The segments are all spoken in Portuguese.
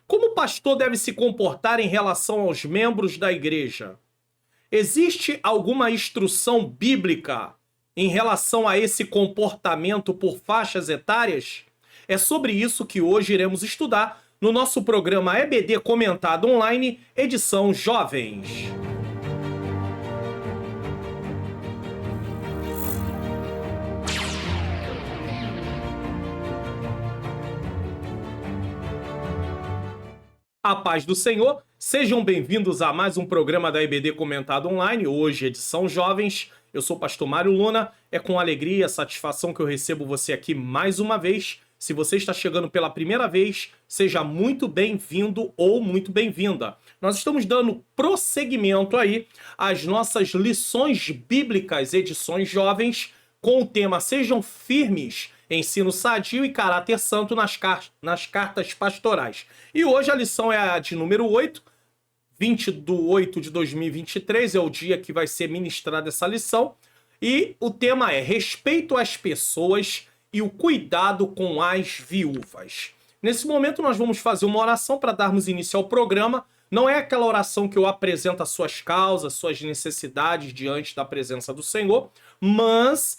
Como o pastor deve se comportar em relação aos membros da igreja? Existe alguma instrução bíblica em relação a esse comportamento por faixas etárias? É sobre isso que hoje iremos estudar no nosso programa EBD Comentado Online, edição Jovens. A paz do Senhor, sejam bem-vindos a mais um programa da EBD Comentado Online, hoje edição Jovens. Eu sou o pastor Mário Luna, é com alegria e satisfação que eu recebo você aqui mais uma vez. Se você está chegando pela primeira vez, seja muito bem-vindo ou muito bem-vinda. Nós estamos dando prosseguimento aí às nossas lições bíblicas, edições Jovens, com o tema Sejam Firmes, ensino sadio e caráter santo nas cartas pastorais. E hoje a lição é a de número 8, 20 de 8 de 2023, é o dia que vai ser ministrada essa lição. E o tema é respeito às pessoas e o cuidado com as viúvas. Nesse momento nós vamos fazer uma oração para darmos início ao programa. Não é aquela oração que eu apresento as suas causas, suas necessidades diante da presença do Senhor, mas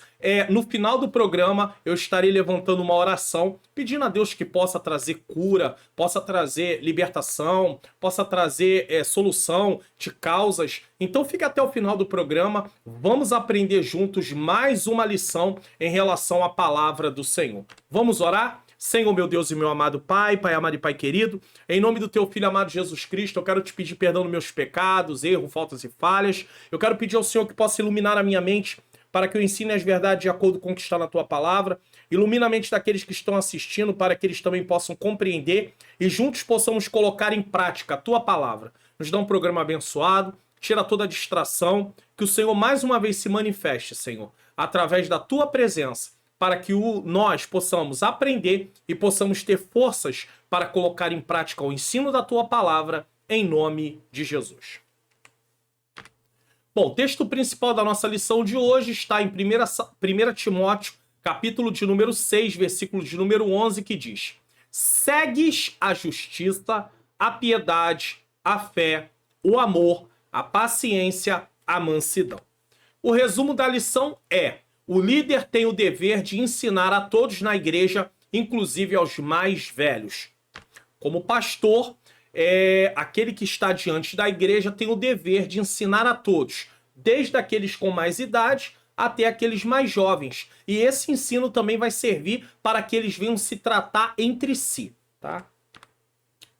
no final do programa eu estarei levantando uma oração, pedindo a Deus que possa trazer cura, possa trazer libertação, possa trazer solução de causas. Então fique até o final do programa, vamos aprender juntos mais uma lição em relação à palavra do Senhor. Vamos orar? Senhor, meu Deus e meu amado Pai, Pai amado e Pai querido, em nome do Teu Filho amado Jesus Cristo, eu quero Te pedir perdão dos meus pecados, erros, faltas e falhas. Eu quero pedir ao Senhor que possa iluminar a minha mente para que eu ensine as verdades de acordo com o que está na Tua Palavra. Ilumina a mente daqueles que estão assistindo para que eles também possam compreender e juntos possamos colocar em prática a Tua Palavra. Nos dá um programa abençoado, tira toda a distração, que o Senhor mais uma vez se manifeste, Senhor, através da Tua presença, para que nós possamos aprender e possamos ter forças para colocar em prática o ensino da Tua Palavra, em nome de Jesus. Bom, o texto principal da nossa lição de hoje está em 1 Timóteo, capítulo de número 6, versículo de número 11, que diz: segues a justiça, a piedade, a fé, o amor, a paciência, a mansidão. O resumo da lição é: o líder tem o dever de ensinar a todos na igreja, inclusive aos mais velhos. Como pastor, aquele que está diante da igreja tem o dever de ensinar a todos, desde aqueles com mais idade até aqueles mais jovens. E esse ensino também vai servir para que eles venham se tratar entre si, tá?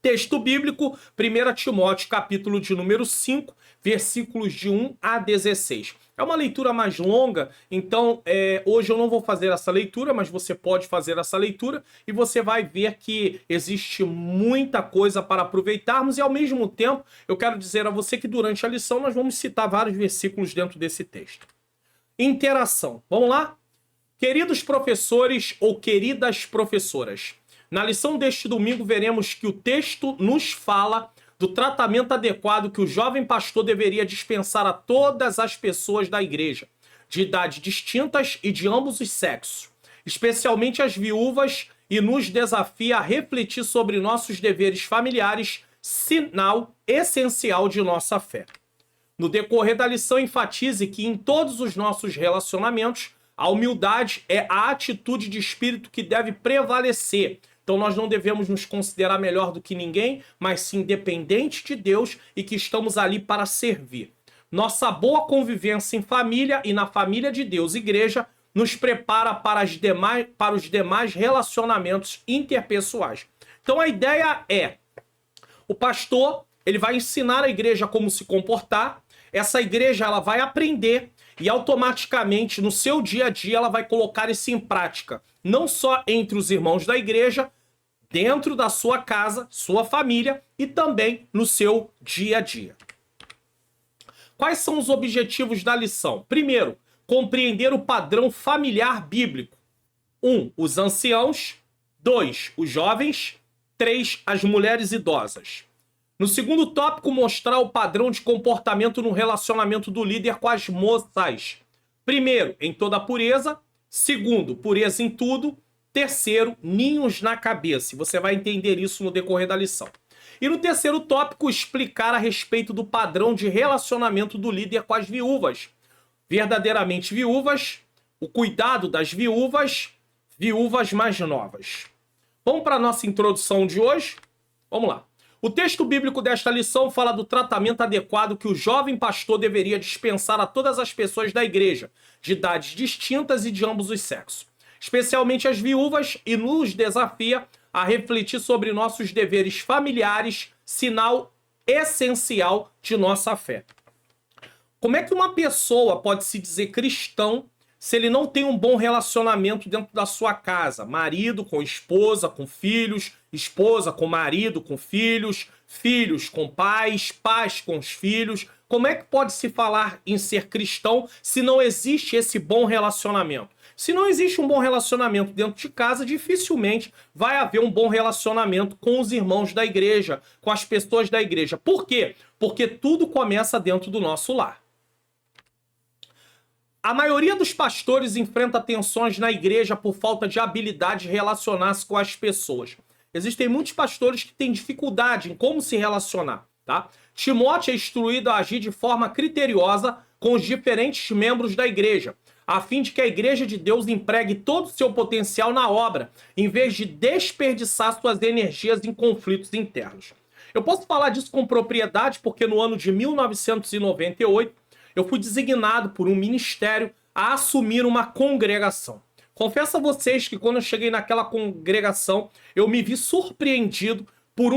Texto bíblico, 1 Timóteo, capítulo de número 5, versículos de 1 a 16. É uma leitura mais longa, então hoje eu não vou fazer essa leitura, mas você pode fazer essa leitura e você vai ver que existe muita coisa para aproveitarmos e ao mesmo tempo eu quero dizer a você que durante a lição nós vamos citar vários versículos dentro desse texto. Interação. Vamos lá? Queridos professores ou queridas professoras, na lição deste domingo veremos que o texto nos fala do tratamento adequado que o jovem pastor deveria dispensar a todas as pessoas da igreja, de idades distintas e de ambos os sexos, especialmente as viúvas, e nos desafia a refletir sobre nossos deveres familiares, sinal essencial de nossa fé. No decorrer da lição, enfatize que em todos os nossos relacionamentos, a humildade é a atitude de espírito que deve prevalecer. Então nós não devemos nos considerar melhor do que ninguém, mas sim dependente de Deus e que estamos ali para servir. Nossa boa convivência em família e na família de Deus, igreja, nos prepara para os demais relacionamentos interpessoais. Então a ideia é, o pastor ele vai ensinar a igreja como se comportar, essa igreja ela vai aprender e automaticamente no seu dia a dia ela vai colocar isso em prática, não só entre os irmãos da igreja, dentro da sua casa, sua família e também no seu dia a dia. Quais são os objetivos da lição? Primeiro, compreender o padrão familiar bíblico. 1. Os anciãos. 2. Os jovens. 3. As mulheres idosas. No segundo tópico, mostrar o padrão de comportamento no relacionamento do líder com as moças. Primeiro, em toda a pureza. Segundo, pureza em tudo. Terceiro, ninhos na cabeça. Você vai entender isso no decorrer da lição. E no terceiro tópico, explicar a respeito do padrão de relacionamento do líder com as viúvas. Verdadeiramente viúvas, o cuidado das viúvas, viúvas mais novas. Vamos para a nossa introdução de hoje? Vamos lá. O texto bíblico desta lição fala do tratamento adequado que o jovem pastor deveria dispensar a todas as pessoas da igreja, de idades distintas e de ambos os sexos, especialmente as viúvas, e nos desafia a refletir sobre nossos deveres familiares, sinal essencial de nossa fé. Como é que uma pessoa pode se dizer cristão se ele não tem um bom relacionamento dentro da sua casa? Marido com esposa, com filhos, esposa com marido, com filhos, filhos com pais, pais com os filhos. Como é que pode se falar em ser cristão se não existe esse bom relacionamento? Se não existe um bom relacionamento dentro de casa, dificilmente vai haver um bom relacionamento com os irmãos da igreja, com as pessoas da igreja. Por quê? Porque tudo começa dentro do nosso lar. A maioria dos pastores enfrenta tensões na igreja por falta de habilidade de relacionar-se com as pessoas. Existem muitos pastores que têm dificuldade em como se relacionar, tá? Timóteo é instruído a agir de forma criteriosa com os diferentes membros da igreja, a fim de que a igreja de Deus empregue todo o seu potencial na obra, em vez de desperdiçar suas energias em conflitos internos. Eu posso falar disso com propriedade porque no ano de 1998, eu fui designado por um ministério a assumir uma congregação. Confesso a vocês que quando eu cheguei naquela congregação, eu me vi surpreendido por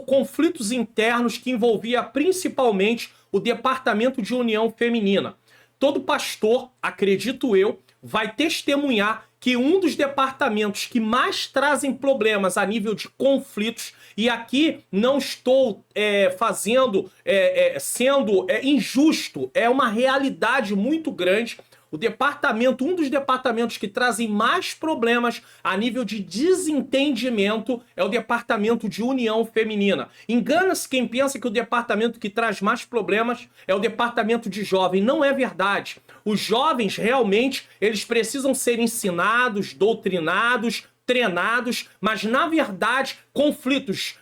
conflitos internos que envolvia principalmente o departamento de união feminina. Todo pastor, acredito eu, vai testemunhar que um dos departamentos que mais trazem problemas a nível de conflitos, e aqui não estou sendo injusto, é uma realidade muito grande. Um dos departamentos que trazem mais problemas a nível de desentendimento é o departamento de união feminina. Engana-se quem pensa que o departamento que traz mais problemas é o departamento de jovem. Não é verdade. Os jovens realmente, eles precisam ser ensinados, doutrinados, treinados, mas na verdade conflitos,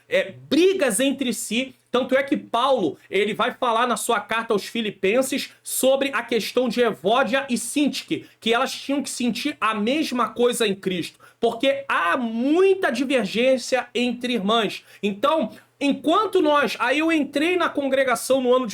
brigas entre si. Tanto é que Paulo, ele vai falar na sua carta aos Filipenses sobre a questão de Evódia e Sintique, que elas tinham que sentir a mesma coisa em Cristo, porque há muita divergência entre irmãs. Então, enquanto aí eu entrei na congregação no ano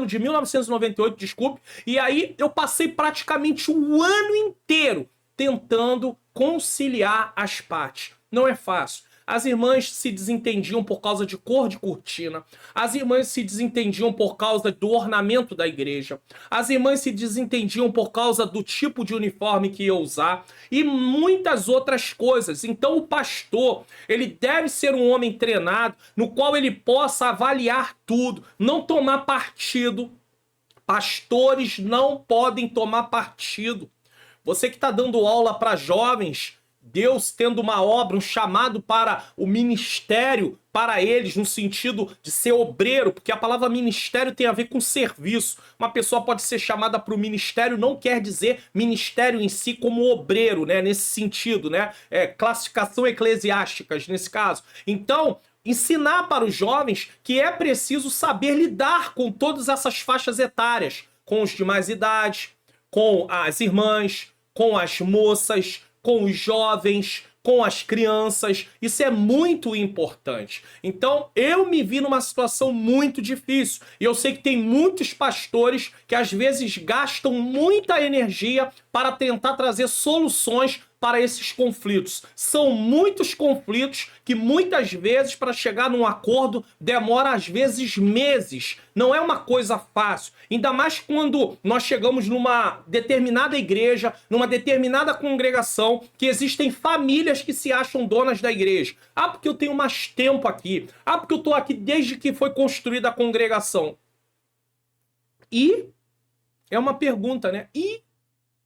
de 1998, desculpe, e aí eu passei praticamente o ano inteiro tentando conciliar as partes. Não é fácil. As irmãs se desentendiam por causa de cor de cortina. As irmãs se desentendiam por causa do ornamento da igreja. As irmãs se desentendiam por causa do tipo de uniforme que ia usar. E muitas outras coisas. Então o pastor, ele deve ser um homem treinado, no qual ele possa avaliar tudo, não tomar partido. Pastores não podem tomar partido. Você que está dando aula para jovens, Deus tendo uma obra, um chamado para o ministério para eles, no sentido de ser obreiro, porque a palavra ministério tem a ver com serviço. Uma pessoa pode ser chamada para o ministério, não quer dizer ministério em si como obreiro, né? Nesse sentido, né? Classificação eclesiásticas, nesse caso. Então, ensinar para os jovens que é preciso saber lidar com todas essas faixas etárias, com os de mais idade, com as irmãs, com as moças, com os jovens, com as crianças. Isso é muito importante. Então, eu me vi numa situação muito difícil. E eu sei que tem muitos pastores que às vezes gastam muita energia para tentar trazer soluções para esses conflitos. São muitos conflitos que muitas vezes para chegar num acordo demora às vezes meses. Não é uma coisa fácil. Ainda mais quando nós chegamos numa determinada igreja, numa determinada congregação, que existem famílias que se acham donas da igreja. Ah, porque eu tenho mais tempo aqui. Ah, porque eu estou aqui desde que foi construída a congregação. E é uma pergunta, né? E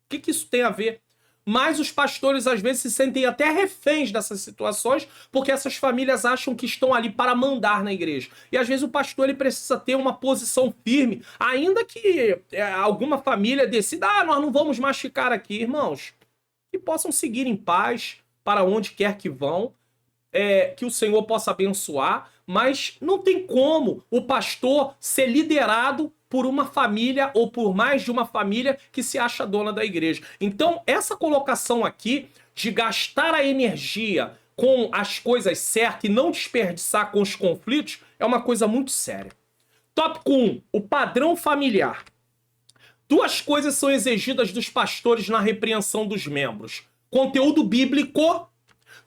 o que isso tem a ver? Mas os pastores às vezes se sentem até reféns dessas situações, porque essas famílias acham que estão ali para mandar na igreja. E às vezes o pastor ele precisa ter uma posição firme, ainda que alguma família decida, nós não vamos mais ficar aqui, irmãos. Que possam seguir em paz para onde quer que vão. que o Senhor possa abençoar, mas não tem como o pastor ser liderado por uma família ou por mais de uma família que se acha dona da igreja. Então, essa colocação aqui de gastar a energia com as coisas certas e não desperdiçar com os conflitos é uma coisa muito séria. Tópico 1, o padrão familiar. Duas coisas são exigidas dos pastores na repreensão dos membros. Conteúdo bíblico.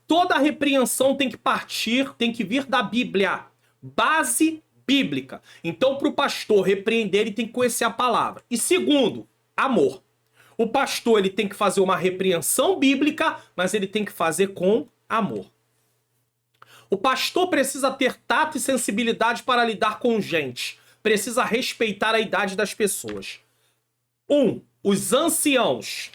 Toda repreensão tem que partir, tem que vir da Bíblia. Base bíblica. Então, para o pastor repreender, ele tem que conhecer a palavra. E segundo, amor. O pastor ele tem que fazer uma repreensão bíblica, mas ele tem que fazer com amor. O pastor precisa ter tato e sensibilidade para lidar com gente. Precisa respeitar a idade das pessoas. 1. Os anciãos.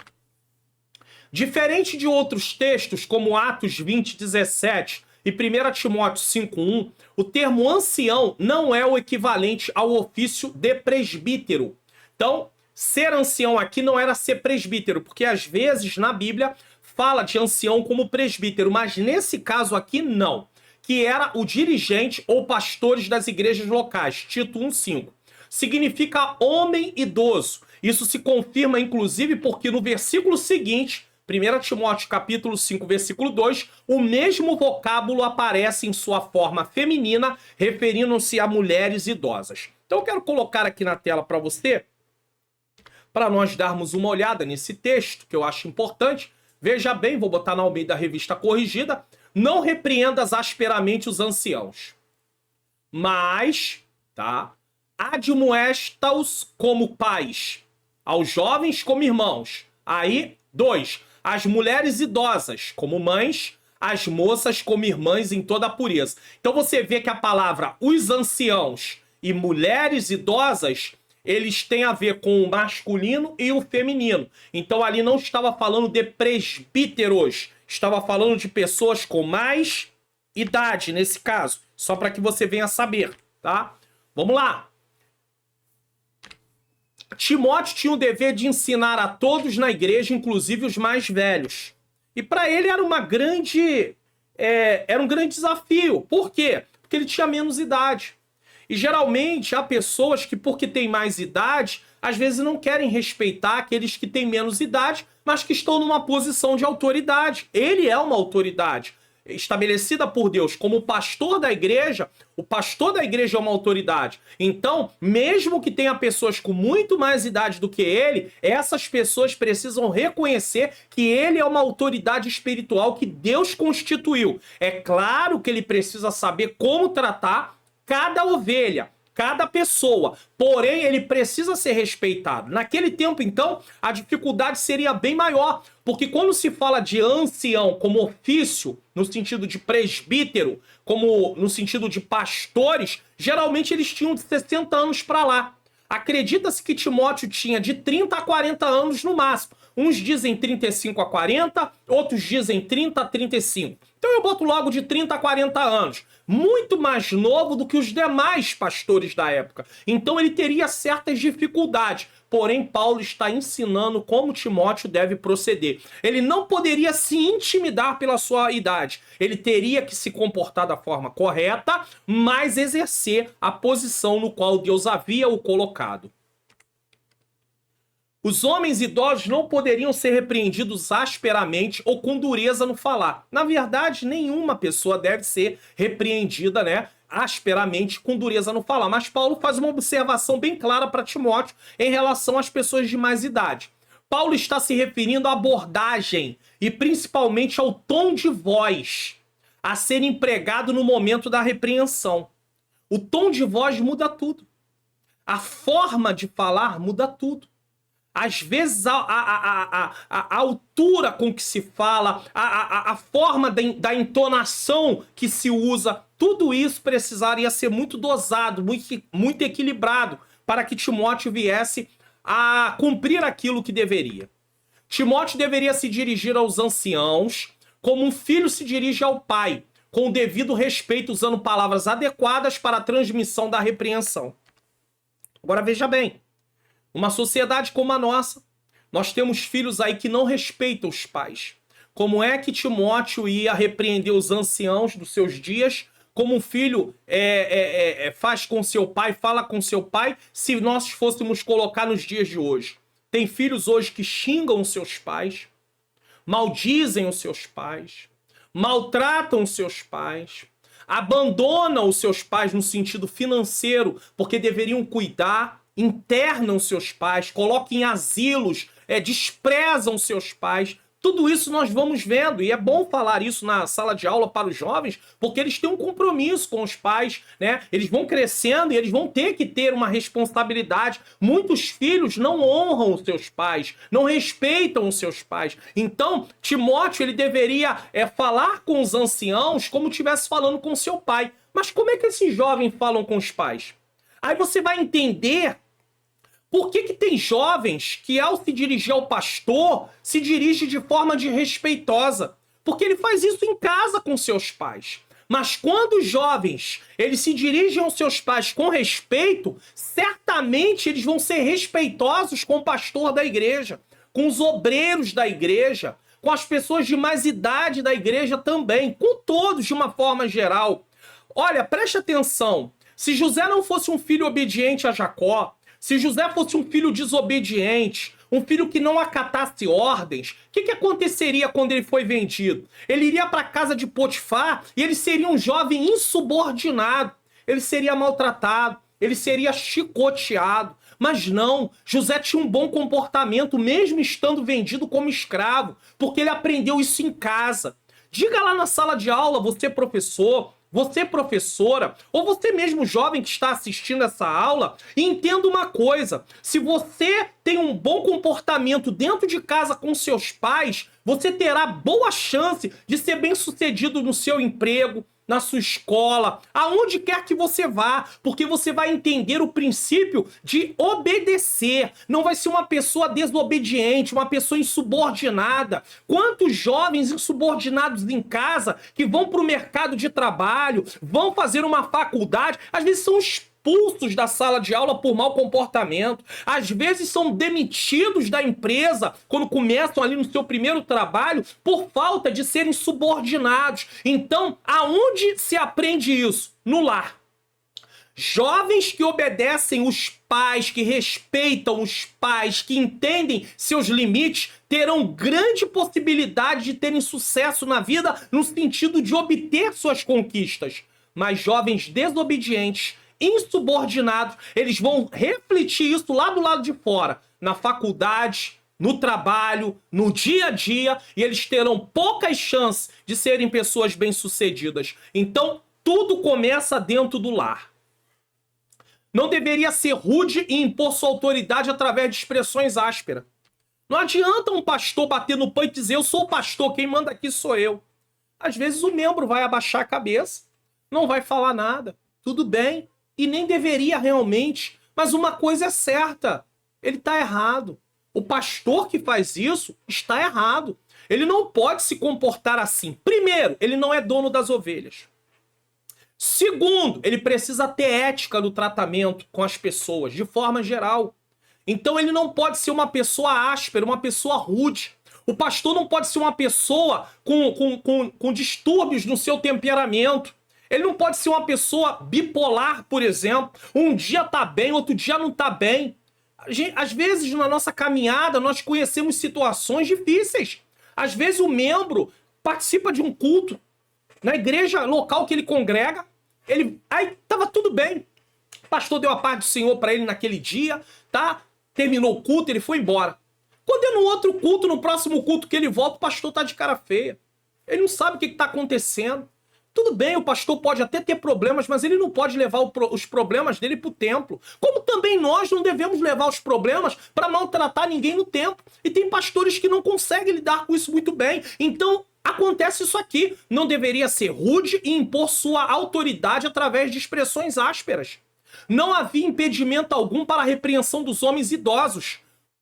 Diferente de outros textos, como Atos 20, 17 e 1 Timóteo 5:1, o termo ancião não é o equivalente ao ofício de presbítero. Então, ser ancião aqui não era ser presbítero, porque às vezes na Bíblia fala de ancião como presbítero, mas nesse caso aqui não, que era o dirigente ou pastores das igrejas locais, Tito 1:5. Significa homem idoso. Isso se confirma inclusive porque no versículo seguinte, 1 Timóteo capítulo 5, versículo 2, o mesmo vocábulo aparece em sua forma feminina, referindo-se a mulheres idosas. Então eu quero colocar aqui na tela para você, para nós darmos uma olhada nesse texto, que eu acho importante. Veja bem, vou botar na Almeida Revista Corrigida. Não repreendas asperamente os anciãos, mas, tá, admoesta-os como pais, aos jovens como irmãos. Aí, 2, as mulheres idosas como mães, as moças como irmãs em toda a pureza. Então você vê que a palavra os anciãos e mulheres idosas, eles têm a ver com o masculino e o feminino. Então ali não estava falando de presbíteros, estava falando de pessoas com mais idade, nesse caso. Só para que você venha saber, tá? Vamos lá. Timóteo tinha o dever de ensinar a todos na igreja, inclusive os mais velhos. E para ele era um grande desafio. Por quê? Porque ele tinha menos idade. E geralmente há pessoas que, porque têm mais idade, às vezes não querem respeitar aqueles que têm menos idade, mas que estão numa posição de autoridade. Ele é uma autoridade estabelecida por Deus como pastor da igreja. O pastor da igreja é uma autoridade. Então, mesmo que tenha pessoas com muito mais idade do que ele, essas pessoas precisam reconhecer que ele é uma autoridade espiritual que Deus constituiu. É claro que ele precisa saber como tratar cada ovelha, cada pessoa, porém ele precisa ser respeitado. Naquele tempo, então, a dificuldade seria bem maior, porque quando se fala de ancião como ofício, no sentido de presbítero, como no sentido de pastores, geralmente eles tinham de 60 anos para lá. Acredita-se que Timóteo tinha de 30 a 40 anos no máximo. Uns dizem 35 a 40, outros dizem 30 a 35. Então eu boto logo de 30 a 40 anos. Muito mais novo do que os demais pastores da época. Então ele teria certas dificuldades. Porém, Paulo está ensinando como Timóteo deve proceder. Ele não poderia se intimidar pela sua idade. Ele teria que se comportar da forma correta, mas exercer a posição no qual Deus havia o colocado. Os homens idosos não poderiam ser repreendidos asperamente ou com dureza no falar. Na verdade, nenhuma pessoa deve ser repreendida, asperamente, com dureza no falar. Mas Paulo faz uma observação bem clara para Timóteo em relação às pessoas de mais idade. Paulo está se referindo à abordagem e principalmente ao tom de voz a ser empregado no momento da repreensão. O tom de voz muda tudo. A forma de falar muda tudo. Às vezes a altura com que se fala, a forma da entonação que se usa, tudo isso precisaria ser muito dosado, muito equilibrado, para que Timóteo viesse a cumprir aquilo que deveria. Timóteo deveria se dirigir aos anciãos como um filho se dirige ao pai, com o devido respeito, usando palavras adequadas para a transmissão da repreensão. Agora veja bem. Uma sociedade como a nossa, nós temos filhos aí que não respeitam os pais. como é que Timóteo ia repreender os anciãos dos seus dias, como um filho faz com seu pai, fala com seu pai, se nós fôssemos colocar nos dias de hoje. Tem filhos hoje que xingam os seus pais, maldizem os seus pais, maltratam os seus pais, abandonam os seus pais no sentido financeiro, porque deveriam cuidar, internam seus pais, colocam em asilos, desprezam seus pais. Tudo isso nós vamos vendo, e é bom falar isso na sala de aula para os jovens, porque eles têm um compromisso com os pais, né? Eles vão crescendo e eles vão ter que ter uma responsabilidade. Muitos filhos não honram os seus pais, não respeitam os seus pais. Então, Timóteo, ele deveria falar com os anciãos como estivesse falando com seu pai. Mas como é que esses jovens falam com os pais? Aí você vai entender por que tem jovens que, ao se dirigir ao pastor, se dirige de forma desrespeitosa? Porque ele faz isso em casa com seus pais. Mas quando os jovens eles se dirigem aos seus pais com respeito, certamente eles vão ser respeitosos com o pastor da igreja, com os obreiros da igreja, com as pessoas de mais idade da igreja também, com todos de uma forma geral. Olha, preste atenção. Se José não fosse um filho obediente a Jacó, se José fosse um filho desobediente, um filho que não acatasse ordens, o que aconteceria quando ele foi vendido? Ele iria para a casa de Potifar e ele seria um jovem insubordinado. Ele seria maltratado, ele seria chicoteado. Mas não, José tinha um bom comportamento, mesmo estando vendido como escravo, porque ele aprendeu isso em casa. Diga lá na sala de aula, você professor, você professora, ou você mesmo jovem que está assistindo essa aula, e entenda uma coisa: se você tem um bom comportamento dentro de casa com seus pais, você terá boa chance de ser bem-sucedido no seu emprego, na sua escola, aonde quer que você vá, porque você vai entender o princípio de obedecer. Não vai ser uma pessoa desobediente, uma pessoa insubordinada. Quantos jovens insubordinados em casa que vão para o mercado de trabalho, vão fazer uma faculdade, às vezes são expulsos da sala de aula por mau comportamento, às vezes são demitidos da empresa quando começam ali no seu primeiro trabalho por falta de serem subordinados. Então, aonde se aprende isso? No lar. Jovens que obedecem os pais, que respeitam os pais, que entendem seus limites, terão grande possibilidade de terem sucesso na vida no sentido de obter suas conquistas. Mas jovens desobedientes, insubordinados, eles vão refletir isso lá do lado de fora, na faculdade, no trabalho, no dia a dia, e eles terão poucas chances de serem pessoas bem-sucedidas. Então, tudo começa dentro do lar. Não deveria ser rude e impor sua autoridade através de expressões ásperas. Não adianta um pastor bater no pão e dizer: eu sou o pastor, quem manda aqui sou eu. Às vezes o membro vai abaixar a cabeça, não vai falar nada, tudo bem, e nem deveria realmente, mas uma coisa é certa, ele está errado. O pastor que faz isso está errado. Ele não pode se comportar assim. Primeiro, ele não é dono das ovelhas. Segundo, ele precisa ter ética no tratamento com as pessoas, de forma geral. Então ele não pode ser uma pessoa áspera, uma pessoa rude. O pastor não pode ser uma pessoa com distúrbios no seu temperamento. Ele não pode ser uma pessoa bipolar, por exemplo. Um dia tá bem, outro dia não tá bem. Às vezes, na nossa caminhada, nós conhecemos situações difíceis. Às vezes, o membro participa de um culto na igreja local que ele congrega. Aí tava tudo bem. O pastor deu a paz do Senhor para ele naquele dia, tá? Terminou o culto, ele foi embora. Quando é no outro culto, no próximo culto que ele volta, o pastor tá de cara feia. Ele não sabe o que tá acontecendo. Tudo bem, o pastor pode até ter problemas, mas ele não pode levar os problemas dele para o templo. Como também nós não devemos levar os problemas para maltratar ninguém no templo. E tem pastores que não conseguem lidar com isso muito bem. Então, acontece isso aqui. Não deveria ser rude e impor sua autoridade através de expressões ásperas. Não havia impedimento algum para a repreensão dos homens idosos,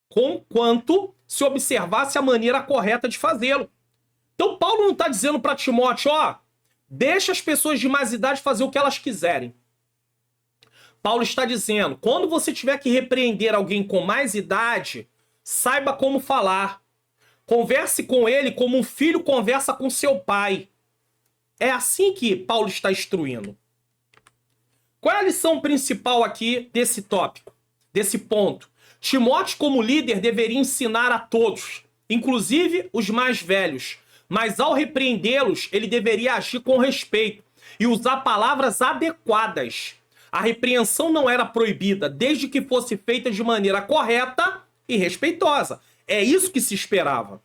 conquanto se observasse a maneira correta de fazê-lo. Então, Paulo não está dizendo para Timóteo: deixa as pessoas de mais idade fazer o que elas quiserem. Paulo está dizendo: quando você tiver que repreender alguém com mais idade, saiba como falar. Converse com ele como um filho conversa com seu pai. É assim que Paulo está instruindo. Qual é a lição principal aqui desse tópico, desse ponto? Timóteo, como líder, deveria ensinar a todos, inclusive os mais velhos, mas ao repreendê-los, ele deveria agir com respeito e usar palavras adequadas. A repreensão não era proibida, desde que fosse feita de maneira correta e respeitosa. É isso que se esperava.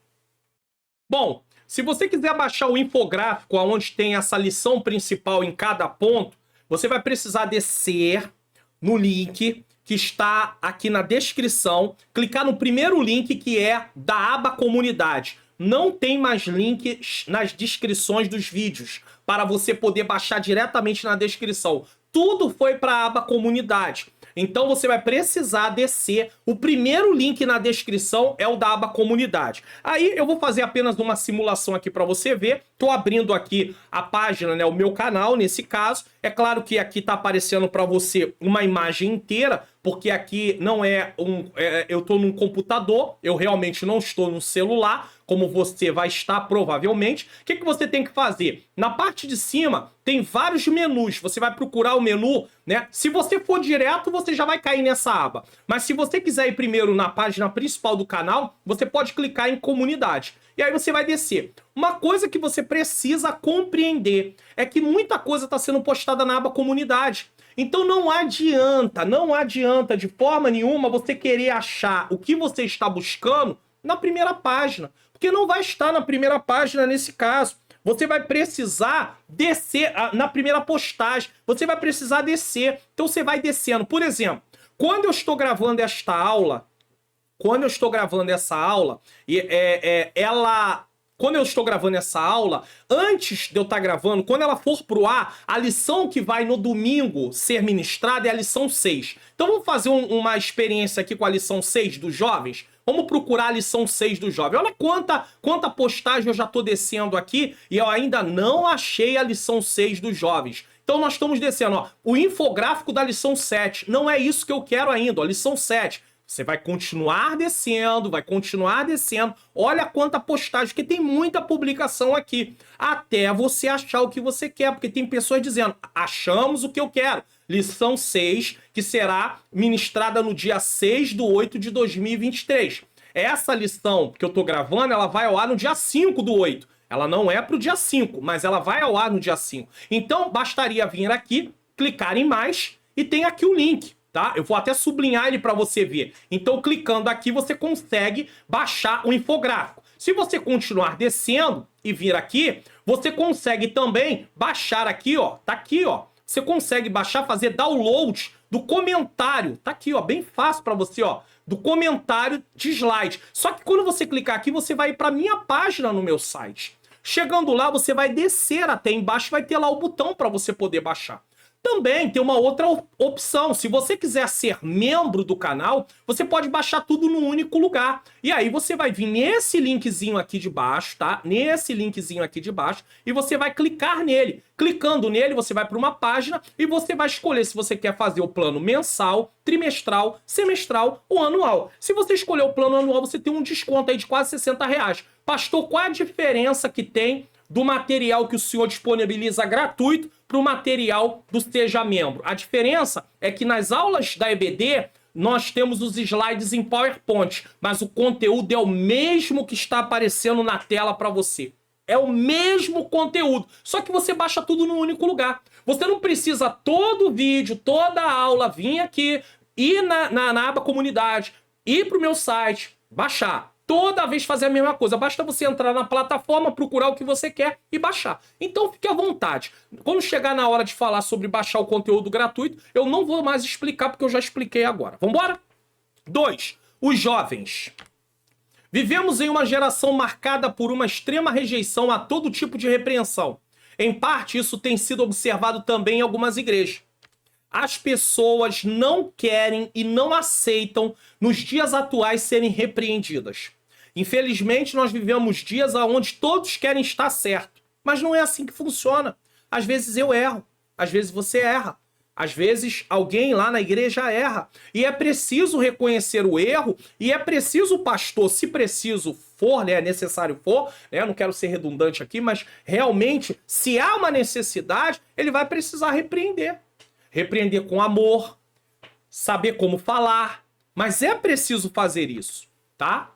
Bom, se você quiser baixar o infográfico onde tem essa lição principal em cada ponto, você vai precisar descer no link que está aqui na descrição, clicar no primeiro link que é da aba comunidade. Não tem mais links nas descrições dos vídeos para você poder baixar diretamente na descrição. Tudo foi para a aba comunidade. Então você vai precisar descer. O primeiro link na descrição é o da aba comunidade. Aí eu vou fazer apenas uma simulação aqui para você ver. Estou abrindo aqui a página, né, o meu canal nesse caso. É claro que aqui está aparecendo para você uma imagem inteira, porque aqui não é eu estou num computador, eu realmente não estou no celular, como você vai estar provavelmente. O que você tem que fazer? Na parte de cima tem vários menus, você vai procurar o menu, né? Se você for direto, você já vai cair nessa aba. Mas se você quiser ir primeiro na página principal do canal, você pode clicar em comunidade. E aí você vai descer. Uma coisa que você precisa compreender é que muita coisa está sendo postada na aba comunidade. Então não adianta de forma nenhuma você querer achar o que você está buscando na primeira página. Porque não vai estar na primeira página nesse caso. Você vai precisar descer na primeira postagem. Você vai precisar descer. Então você vai descendo. Por exemplo, quando eu estou gravando esta aula, quando eu estou gravando essa aula, antes de eu estar gravando, quando ela for pro ar, a lição que vai no domingo ser ministrada é a lição 6. Então vamos fazer uma experiência aqui com a lição 6 dos jovens? Vamos procurar a lição 6 do jovem. Olha quanta postagem eu já estou descendo aqui e eu ainda não achei a lição 6 dos jovens. Então nós estamos descendo, ó, o infográfico da lição 7. Não é isso que eu quero ainda, ó, lição 7. Você vai continuar descendo, Olha quanta postagem, porque tem muita publicação aqui. Até você achar o que você quer, porque tem pessoas dizendo, achamos o que eu quero. Lição 6, que será ministrada no dia 6/8/2023. Essa lição que eu tô gravando, ela vai ao ar no dia 5/8. Ela não é pro dia 5, mas ela vai ao ar no dia 5. Então, bastaria vir aqui, clicar em mais e tem aqui o link. Tá? Eu vou até sublinhar ele para você ver. Então, clicando aqui, você consegue baixar o infográfico. Se você continuar descendo e vir aqui, você consegue também baixar aqui, ó. Tá aqui, ó. Você consegue baixar, fazer download do comentário. Tá aqui, ó. Bem fácil para você, ó. Do comentário de slide. Só que quando você clicar aqui, você vai ir para minha página no meu site. Chegando lá, você vai descer até embaixo, vai ter lá o botão para você poder baixar. Também tem uma outra opção. Se você quiser ser membro do canal, você pode baixar tudo num único lugar. E aí você vai vir nesse linkzinho aqui de baixo, tá? Nesse linkzinho aqui de baixo, e você vai clicar nele. Clicando nele, você vai para uma página e você vai escolher se você quer fazer o plano mensal, trimestral, semestral ou anual. Se você escolher o plano anual, você tem um desconto aí de quase R$60. Pastor, qual a diferença que tem do material que o senhor disponibiliza gratuito para o material do Seja Membro? A diferença é que nas aulas da EBD nós temos os slides em PowerPoint, mas o conteúdo é o mesmo que está aparecendo na tela para você. É o mesmo conteúdo, só que você baixa tudo num único lugar. Você não precisa todo o vídeo, toda a aula vir aqui, ir na aba comunidade, ir para o meu site, baixar. Toda vez fazer a mesma coisa. Basta você entrar na plataforma, procurar o que você quer e baixar. Então fique à vontade. Quando chegar na hora de falar sobre baixar o conteúdo gratuito, eu não vou mais explicar porque eu já expliquei agora. Vamos embora? 2. Os jovens. Vivemos em uma geração marcada por uma extrema rejeição a todo tipo de repreensão. Em parte, isso tem sido observado também em algumas igrejas. As pessoas não querem e não aceitam nos dias atuais serem repreendidas. Infelizmente, nós vivemos dias onde todos querem estar certo. Mas não é assim que funciona. Às vezes eu erro, às vezes você erra. Às vezes alguém lá na igreja erra e é preciso reconhecer o erro e é preciso o pastor, se preciso for, né, necessário for, né, eu não quero ser redundante aqui, mas realmente, se há uma necessidade, ele vai precisar repreender. Repreender com amor, saber como falar, mas é preciso fazer isso, tá?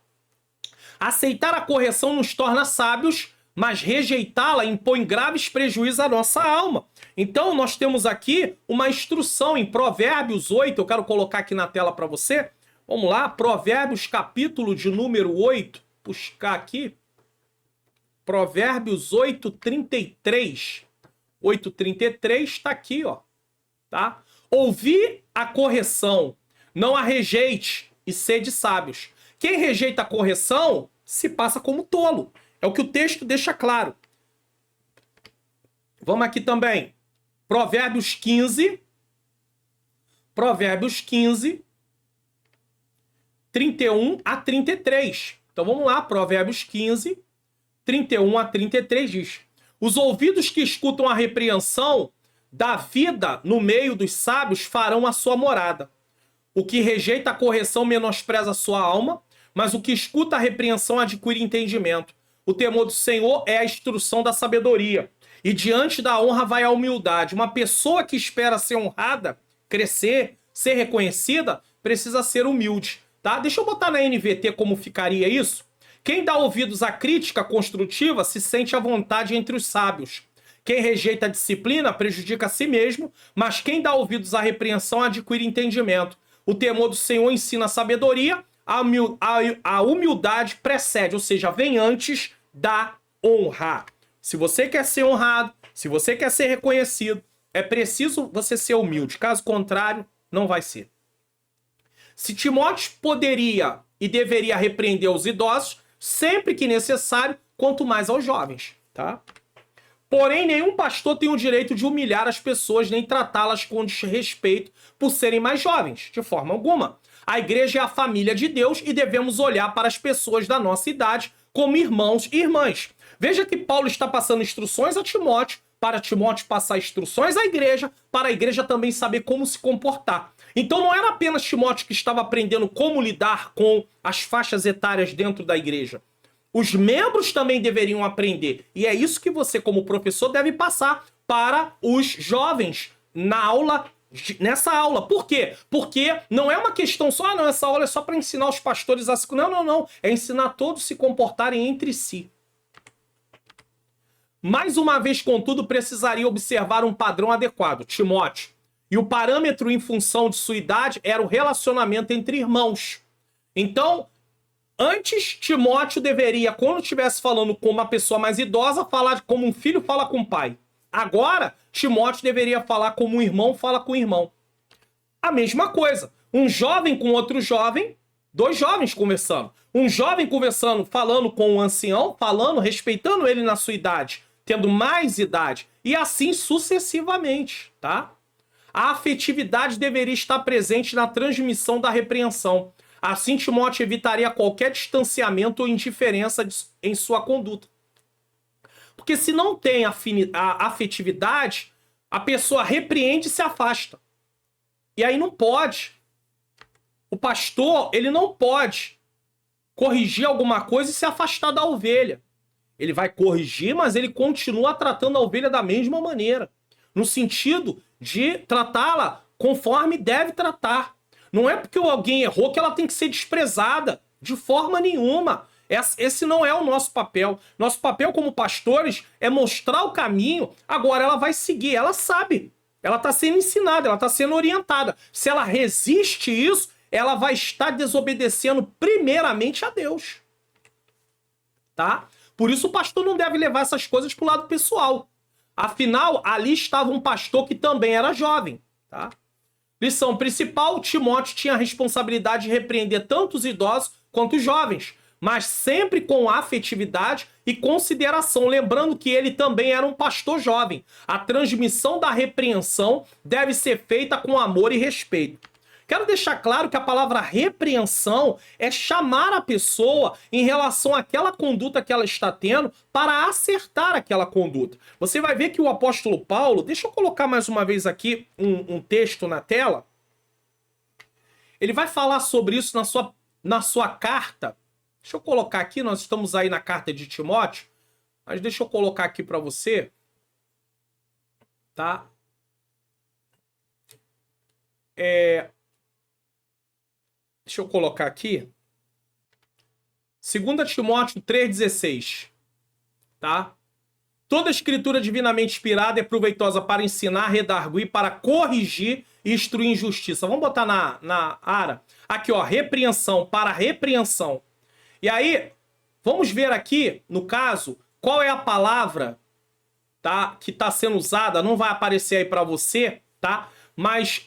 Aceitar a correção nos torna sábios, mas rejeitá-la impõe graves prejuízos à nossa alma. Então, nós temos aqui uma instrução em Provérbios 8, eu quero colocar aqui na tela para você. Vamos lá, Provérbios capítulo de número 8, buscar aqui. Provérbios 8:33. 8:33 está aqui, ó. Tá? Ouvi a correção, não a rejeite e sede sábios. Quem rejeita a correção se passa como tolo. É o que o texto deixa claro. Vamos aqui também. Provérbios 15. Provérbios 15, 31 a 33. Então vamos lá, Provérbios 15, 31 a 33 diz: os ouvidos que escutam a repreensão da vida no meio dos sábios farão a sua morada. O que rejeita a correção menospreza a sua alma, mas o que escuta a repreensão adquire entendimento. O temor do Senhor é a instrução da sabedoria, e diante da honra vai a humildade. Uma pessoa que espera ser honrada, crescer, ser reconhecida, precisa ser humilde. Tá? Deixa eu botar na NVT como ficaria isso. Quem dá ouvidos à crítica construtiva se sente à vontade entre os sábios. Quem rejeita a disciplina prejudica a si mesmo, mas quem dá ouvidos à repreensão adquire entendimento. O temor do Senhor ensina a sabedoria, a humildade precede, ou seja, vem antes da honra. Se você quer ser honrado, se você quer ser reconhecido, é preciso você ser humilde. Caso contrário, não vai ser. Se Timóteo poderia e deveria repreender os idosos, sempre que necessário, quanto mais aos jovens, tá? Porém, nenhum pastor tem o direito de humilhar as pessoas nem tratá-las com desrespeito por serem mais jovens, de forma alguma. A igreja é a família de Deus e devemos olhar para as pessoas da nossa idade como irmãos e irmãs. Veja que Paulo está passando instruções a Timóteo, para Timóteo passar instruções à igreja, para a igreja também saber como se comportar. Então não era apenas Timóteo que estava aprendendo como lidar com as faixas etárias dentro da igreja. Os membros também deveriam aprender. E é isso que você, como professor, deve passar para os jovens na aula, nessa aula. Por quê? Porque não é uma questão só, não, essa aula é só para ensinar os pastores a se... Não. É ensinar todos a se comportarem entre si. Mais uma vez, contudo, precisaria observar um padrão adequado, Timóteo. E o parâmetro em função de sua idade era o relacionamento entre irmãos. Então, antes, Timóteo deveria, quando estivesse falando com uma pessoa mais idosa, falar como um filho fala com o pai. Agora, Timóteo deveria falar como um irmão fala com o irmão. A mesma coisa. Um jovem com outro jovem, dois jovens conversando. Um jovem conversando, falando com um ancião, falando, respeitando ele na sua idade, tendo mais idade. E assim sucessivamente, tá? A afetividade deveria estar presente na transmissão da repreensão. Assim, Timóteo evitaria qualquer distanciamento ou indiferença em sua conduta. Porque se não tem a afetividade, a pessoa repreende e se afasta. E aí não pode. O pastor, ele não pode corrigir alguma coisa e se afastar da ovelha. Ele vai corrigir, mas ele continua tratando a ovelha da mesma maneira. No sentido de tratá-la conforme deve tratar. Não é porque alguém errou que ela tem que ser desprezada. De forma nenhuma. Esse não é o nosso papel. Nosso papel como pastores é mostrar o caminho. Agora ela vai seguir. Ela sabe. Ela está sendo ensinada. Ela está sendo orientada. Se ela resiste isso, ela vai estar desobedecendo primeiramente a Deus. Tá? Por isso o pastor não deve levar essas coisas para o lado pessoal. Afinal, ali estava um pastor que também era jovem. Tá? Lição principal, Timóteo tinha a responsabilidade de repreender tanto os idosos quanto os jovens, mas sempre com afetividade e consideração, lembrando que ele também era um pastor jovem. A transmissão da repreensão deve ser feita com amor e respeito. Quero deixar claro que a palavra repreensão é chamar a pessoa em relação àquela conduta que ela está tendo para acertar aquela conduta. Você vai ver que o apóstolo Paulo, deixa eu colocar mais uma vez aqui um texto na tela. Ele vai falar sobre isso na sua carta. Deixa eu colocar aqui, nós estamos aí na carta de Timóteo, mas deixa eu colocar aqui para você, tá? Deixa eu colocar aqui. 2 Timóteo 3,16, tá? Toda escritura divinamente inspirada é proveitosa para ensinar, redarguir, para corrigir e instruir em justiça. Vamos botar na ara. Aqui, ó, repreensão, para repreensão. E aí, vamos ver aqui, no caso, qual é a palavra, tá, que está sendo usada. Não vai aparecer aí para você, tá? Mas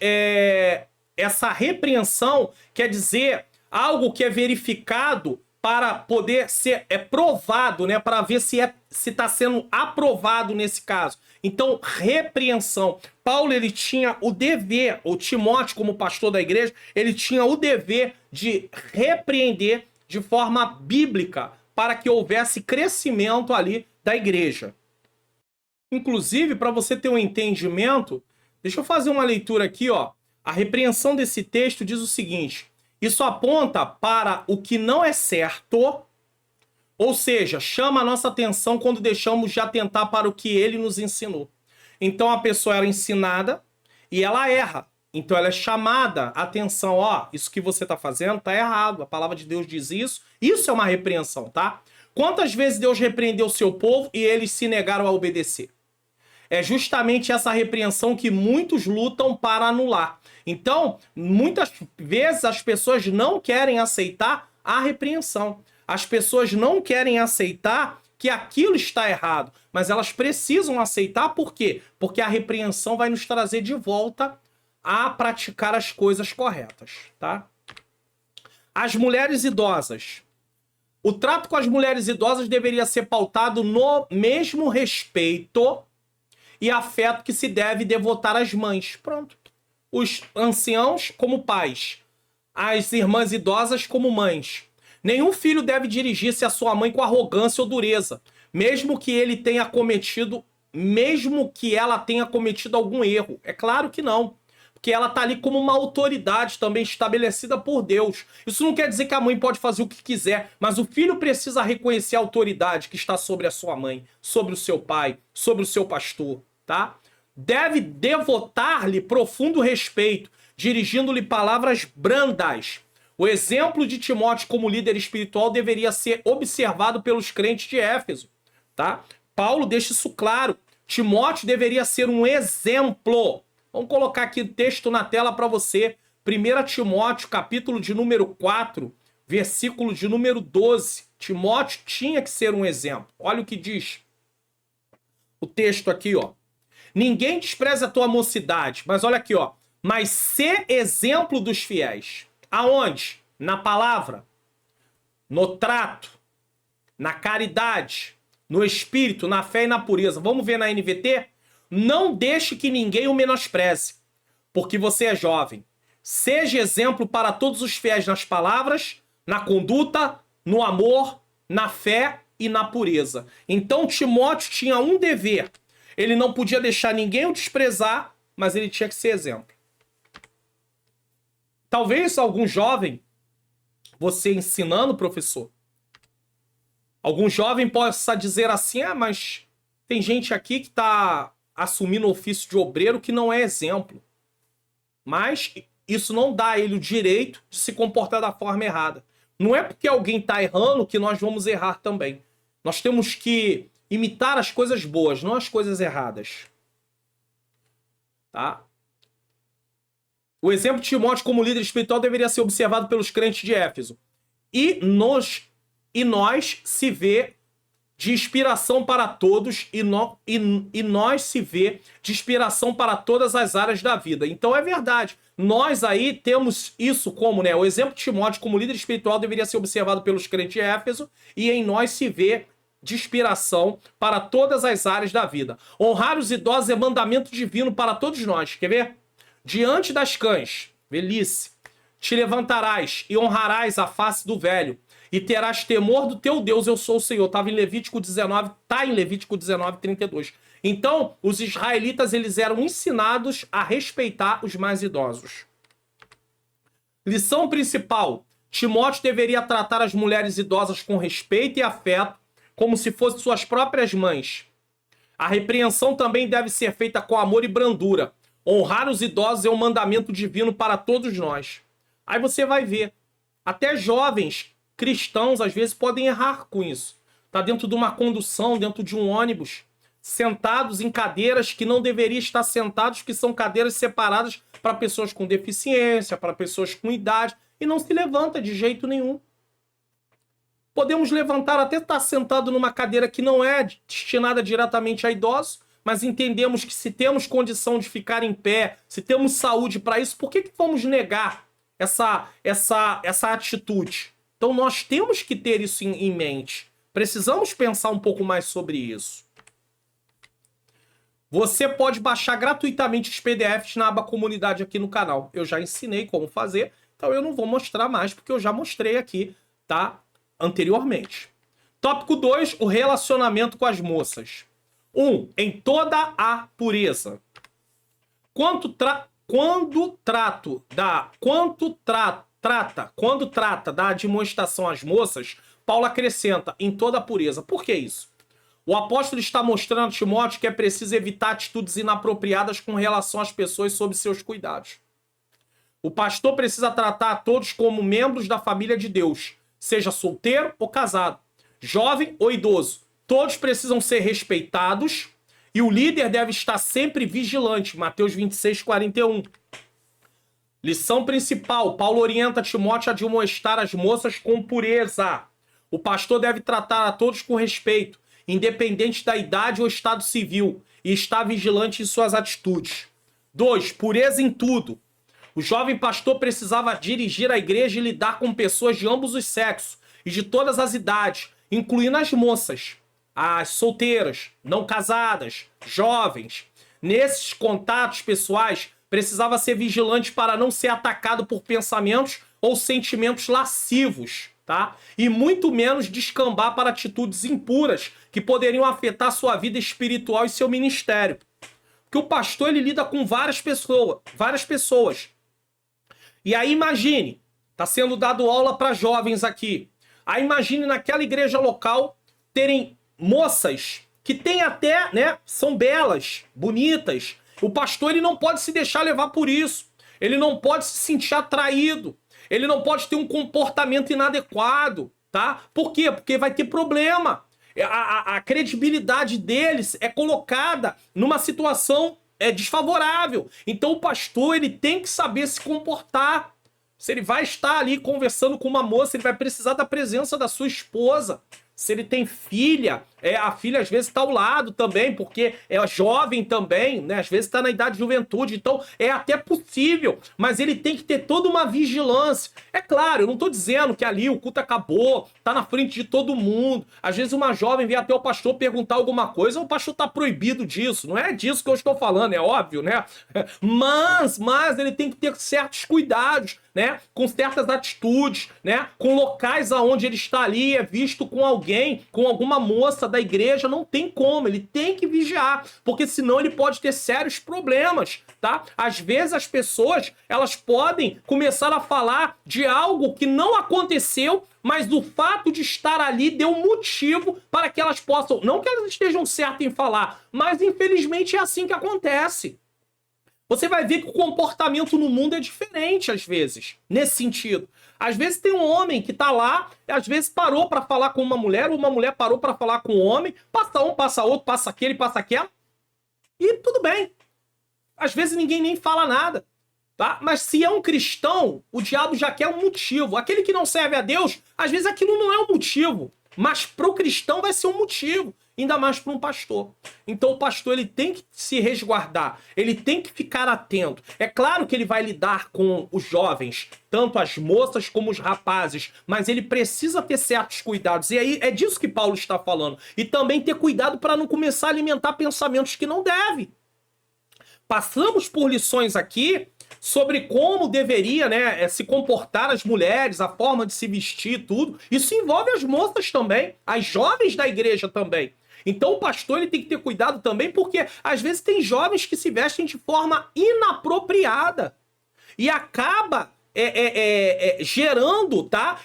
essa repreensão quer dizer algo que é verificado para poder ser provado, né? Para ver se está sendo aprovado nesse caso. Então, repreensão. Paulo, ele tinha o dever, ou Timóteo, como pastor da igreja, ele tinha o dever de repreender de forma bíblica para que houvesse crescimento ali da igreja. Inclusive, para você ter um entendimento, deixa eu fazer uma leitura aqui, ó. A repreensão desse texto diz o seguinte: isso aponta para o que não é certo, ou seja, chama a nossa atenção quando deixamos de atentar para o que ele nos ensinou. Então a pessoa era ensinada e ela erra. Então ela é chamada a atenção, ó, isso que você está fazendo está errado, a palavra de Deus diz isso. Isso é uma repreensão, tá? Quantas vezes Deus repreendeu o seu povo e eles se negaram a obedecer? É justamente essa repreensão que muitos lutam para anular. Então, muitas vezes as pessoas não querem aceitar a repreensão. As pessoas não querem aceitar que aquilo está errado, mas elas precisam aceitar. Por quê? Porque a repreensão vai nos trazer de volta a praticar as coisas corretas, tá? As mulheres idosas. O trato com as mulheres idosas deveria ser pautado no mesmo respeito e afeto que se deve devotar às mães. Pronto. Os anciãos como pais, as irmãs idosas como mães. Nenhum filho deve dirigir-se à sua mãe com arrogância ou dureza, mesmo que ela tenha cometido algum erro. É claro que não, porque ela está ali como uma autoridade também estabelecida por Deus. Isso não quer dizer que a mãe pode fazer o que quiser, mas o filho precisa reconhecer a autoridade que está sobre a sua mãe, sobre o seu pai, sobre o seu pastor, tá? Deve devotar-lhe profundo respeito, dirigindo-lhe palavras brandas. O exemplo de Timóteo como líder espiritual deveria ser observado pelos crentes de Éfeso, tá? Paulo deixa isso claro. Timóteo deveria ser um exemplo. Vamos colocar aqui o texto na tela para você. 1 Timóteo, capítulo de número 4, versículo de número 12. Timóteo tinha que ser um exemplo. Olha o que diz o texto aqui, ó. Ninguém despreza a tua mocidade, mas olha aqui, ó. Mas sê exemplo dos fiéis. Aonde? Na palavra, no trato, na caridade, no espírito, na fé e na pureza. Vamos ver na NVT? Não deixe que ninguém o menospreze, porque você é jovem. Seja exemplo para todos os fiéis nas palavras, na conduta, no amor, na fé e na pureza. Então Timóteo tinha um dever. Ele não podia deixar ninguém o desprezar, mas ele tinha que ser exemplo. Talvez algum jovem, você ensinando, professor, algum jovem possa dizer assim, mas tem gente aqui que está assumindo o ofício de obreiro que não é exemplo. Mas isso não dá a ele o direito de se comportar da forma errada. Não é porque alguém está errando que nós vamos errar também. Nós temos que imitar as coisas boas, não as coisas erradas. Tá? O exemplo de Timóteo como líder espiritual deveria ser observado pelos crentes de Éfeso. E nós se vê de inspiração para todos e nós se vê de inspiração para todas as áreas da vida. Então é verdade. Nós aí temos isso como, né? O exemplo de Timóteo como líder espiritual deveria ser observado pelos crentes de Éfeso e em nós se vê de inspiração para todas as áreas da vida. Honrar os idosos é mandamento divino para todos nós. Quer ver? Diante das cães, velhice, te levantarás e honrarás a face do velho, e terás temor do teu Deus, eu sou o Senhor. Estava em Levítico 19, está em Levítico 19, 32. Então, os israelitas, eles eram ensinados a respeitar os mais idosos. Lição principal: Timóteo deveria tratar as mulheres idosas com respeito e afeto, como se fossem suas próprias mães. A repreensão também deve ser feita com amor e brandura. Honrar os idosos é um mandamento divino para todos nós. Aí você vai ver, até jovens cristãos às vezes podem errar com isso. Tá dentro de uma condução, dentro de um ônibus, sentados em cadeiras que não deveriam estar sentados, que são cadeiras separadas para pessoas com deficiência, para pessoas com idade, e não se levanta de jeito nenhum. Podemos levantar até estar sentado numa cadeira que não é destinada diretamente a idosos, mas entendemos que se temos condição de ficar em pé, se temos saúde para isso, por que vamos negar essa atitude? Então nós temos que ter isso em mente. Precisamos pensar um pouco mais sobre isso. Você pode baixar gratuitamente os PDFs na aba comunidade aqui no canal. Eu já ensinei como fazer, então eu não vou mostrar mais, porque eu já mostrei aqui, tá? Anteriormente. Tópico 2, o relacionamento com as moças. 1. Em toda a pureza. Quando trata da admoestação às moças, Paulo acrescenta em toda a pureza. Por que isso? O apóstolo está mostrando a Timóteo que é preciso evitar atitudes inapropriadas com relação às pessoas sob seus cuidados. O pastor precisa tratar a todos como membros da família de Deus, seja solteiro ou casado, jovem ou idoso. Todos precisam ser respeitados e o líder deve estar sempre vigilante. Mateus 26, 41. Lição principal: Paulo orienta Timóteo a admoestar as moças com pureza. O pastor deve tratar a todos com respeito, independente da idade ou estado civil, e estar vigilante em suas atitudes. 2. Pureza em tudo. O jovem pastor precisava dirigir a igreja e lidar com pessoas de ambos os sexos e de todas as idades, incluindo as moças, as solteiras, não casadas, jovens. Nesses contatos pessoais, precisava ser vigilante para não ser atacado por pensamentos ou sentimentos lascivos, tá? E muito menos descambar para atitudes impuras que poderiam afetar sua vida espiritual e seu ministério. Porque o pastor, ele lida com várias pessoas. E aí imagine, tá sendo dado aula para jovens aqui. Aí imagine naquela igreja local terem moças que têm até, né, são belas, bonitas. O pastor, ele não pode se deixar levar por isso. Ele não pode se sentir atraído. Ele não pode ter um comportamento inadequado, tá? Por quê? Porque vai ter problema. A credibilidade deles é colocada numa situação desfavorável. Então o pastor, ele tem que saber se comportar. Se ele vai estar ali conversando com uma moça, ele vai precisar da presença da sua esposa. Se ele tem filha, a filha às vezes está ao lado também, porque é jovem também, né? Às vezes está na idade de juventude, então é até possível, mas ele tem que ter toda uma vigilância. É claro, eu não estou dizendo que ali o culto acabou, tá na frente de todo mundo. Às vezes uma jovem vem até o pastor perguntar alguma coisa, o pastor está proibido disso, não é disso que eu estou falando, é óbvio, né? Mas ele tem que ter certos cuidados, né? Com certas atitudes, né? Com locais aonde ele está ali, é visto com alguém, com alguma moça da igreja, não tem como, ele tem que vigiar, porque senão ele pode ter sérios problemas, tá? Às vezes as pessoas, elas podem começar a falar de algo que não aconteceu, mas o fato de estar ali deu um motivo para que elas possam, não que elas estejam certas em falar, mas infelizmente é assim que acontece. Você vai ver que o comportamento no mundo é diferente, às vezes, nesse sentido. Às vezes tem um homem que tá lá, às vezes parou para falar com uma mulher, ou uma mulher parou para falar com um homem, passa um, passa outro, passa aquele, passa aquela, e tudo bem. Às vezes ninguém nem fala nada, tá? Mas se é um cristão, o diabo já quer um motivo. Aquele que não serve a Deus, às vezes aquilo não é um motivo, mas pro cristão vai ser um motivo. Ainda mais para um pastor. Então o pastor, ele tem que se resguardar, ele tem que ficar atento. É claro que ele vai lidar com os jovens, tanto as moças como os rapazes, mas ele precisa ter certos cuidados. E aí é disso que Paulo está falando. E também ter cuidado para não começar a alimentar pensamentos que não deve. Passamos por lições aqui sobre como deveria, né, se comportar as mulheres, a forma de se vestir, tudo. Isso envolve as moças também, as jovens da igreja também. Então o pastor ele tem que ter cuidado também, porque às vezes tem jovens que se vestem de forma inapropriada e acaba gerando, tá?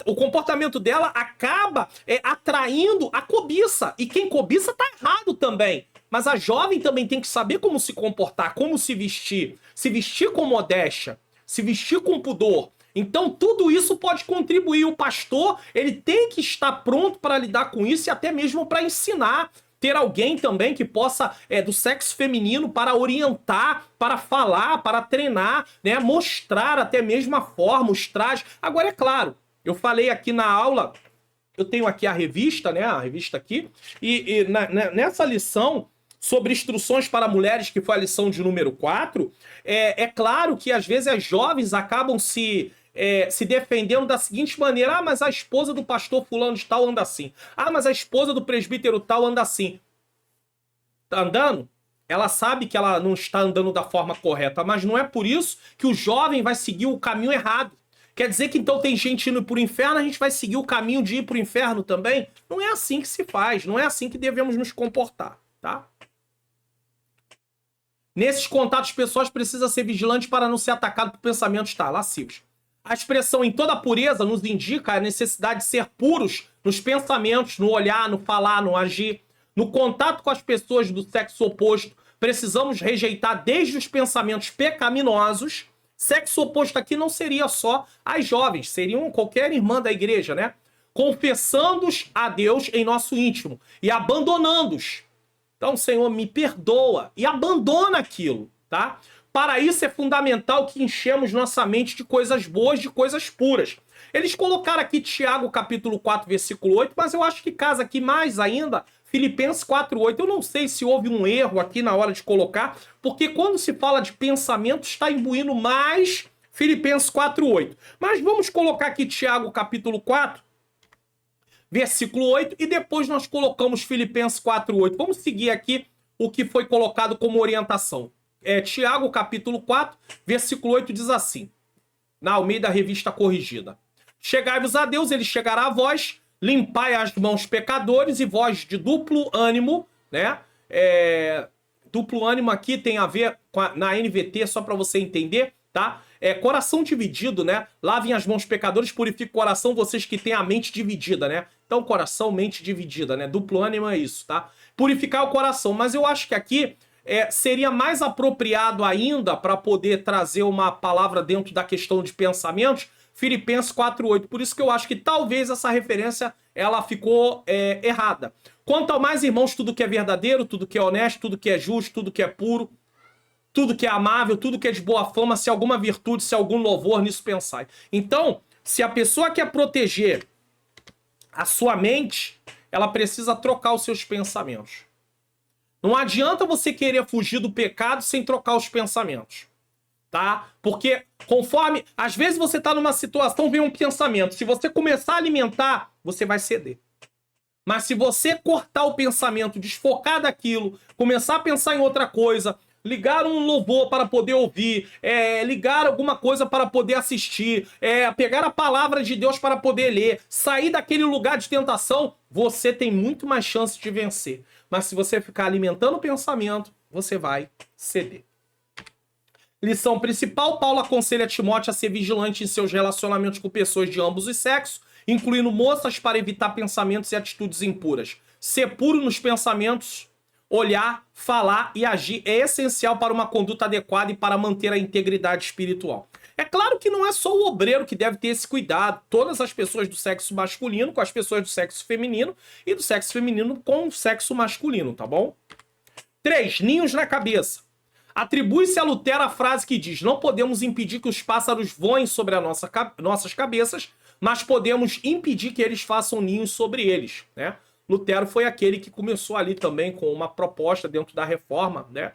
O comportamento dela acaba atraindo a cobiça. E quem cobiça tá errado também. Mas a jovem também tem que saber como se comportar, como se vestir com modéstia, se vestir com pudor. Então tudo isso pode contribuir. O pastor ele tem que estar pronto para lidar com isso e até mesmo para ensinar. Ter alguém também que possa, do sexo feminino, para orientar, para falar, para treinar, né? Mostrar até mesmo a forma, os trajes. Agora, é claro, eu falei aqui na aula, eu tenho aqui a revista, né? A revista aqui, nessa lição sobre instruções para mulheres, que foi a lição de número 4, é claro que às vezes as jovens acabam se defendendo da seguinte maneira: ah, mas a esposa do pastor fulano de tal anda assim. Ah, mas a esposa do presbítero tal anda assim. Tá andando? Ela sabe que ela não está andando da forma correta, mas não é por isso que o jovem vai seguir o caminho errado. Quer dizer que então tem gente indo para o inferno, a gente vai seguir o caminho de ir para o inferno também? Não é assim que se faz, não é assim que devemos nos comportar, tá? Nesses contatos pessoais precisa ser vigilante para não ser atacado por pensamentos lascivos. A expressão em toda pureza nos indica a necessidade de ser puros nos pensamentos, no olhar, no falar, no agir. No contato com as pessoas do sexo oposto, precisamos rejeitar desde os pensamentos pecaminosos. Sexo oposto aqui não seria só as jovens, seriam qualquer irmã da igreja, né? Confessando-os a Deus em nosso íntimo e abandonando-os. Então, Senhor, me perdoa e abandona aquilo, tá? Para isso é fundamental que enchemos nossa mente de coisas boas, de coisas puras. Eles colocaram aqui Tiago capítulo 4, versículo 8, mas eu acho que casa aqui mais ainda Filipenses 4:8. Eu não sei se houve um erro aqui na hora de colocar, porque quando se fala de pensamento está imbuindo mais Filipenses 4:8. Mas vamos colocar aqui Tiago capítulo 4, versículo 8, e depois nós colocamos Filipenses 4:8. Vamos seguir aqui o que foi colocado como orientação. Tiago, capítulo 4, versículo 8, diz assim, na Almeida Revista Corrigida: chegai-vos a Deus, ele chegará a vós, limpai as mãos pecadores, e vós de duplo ânimo, né? Duplo ânimo aqui tem a ver com na NVT, só para você entender, tá? Coração dividido, né? Lavem as mãos pecadores, purifiquem o coração, vocês que têm a mente dividida, né? Então, coração, mente dividida, né? Duplo ânimo é isso, tá? Purificar o coração. Mas eu acho que aqui seria mais apropriado ainda para poder trazer uma palavra dentro da questão de pensamentos, Filipenses 4:8. Por isso que eu acho que talvez essa referência ela ficou errada. Quanto ao mais, irmãos, tudo que é verdadeiro, tudo que é honesto, tudo que é justo, tudo que é puro, tudo que é amável, tudo que é de boa fama, se alguma virtude, se algum louvor, nisso pensai. Então, se a pessoa quer proteger a sua mente, ela precisa trocar os seus pensamentos. Não adianta você querer fugir do pecado sem trocar os pensamentos, tá? Porque conforme, às vezes você tá numa situação, vem um pensamento, se você começar a alimentar, você vai ceder. Mas se você cortar o pensamento, desfocar daquilo, começar a pensar em outra coisa, ligar um louvor para poder ouvir, ligar alguma coisa para poder assistir, pegar a palavra de Deus para poder ler, sair daquele lugar de tentação, você tem muito mais chance de vencer. Mas se você ficar alimentando o pensamento, você vai ceder. Lição principal: Paulo aconselha Timóteo a ser vigilante em seus relacionamentos com pessoas de ambos os sexos, incluindo moças, para evitar pensamentos e atitudes impuras. Ser puro nos pensamentos, olhar, falar e agir é essencial para uma conduta adequada e para manter a integridade espiritual. É claro que não é só o obreiro que deve ter esse cuidado. Todas as pessoas do sexo masculino com as pessoas do sexo feminino e do sexo feminino com o sexo masculino, tá bom? 3. Ninhos na cabeça. Atribui-se a Lutero a frase que diz: não podemos impedir que os pássaros voem sobre nossas cabeças, mas podemos impedir que eles façam ninhos sobre eles, né? Lutero foi aquele que começou ali também com uma proposta dentro da reforma, né?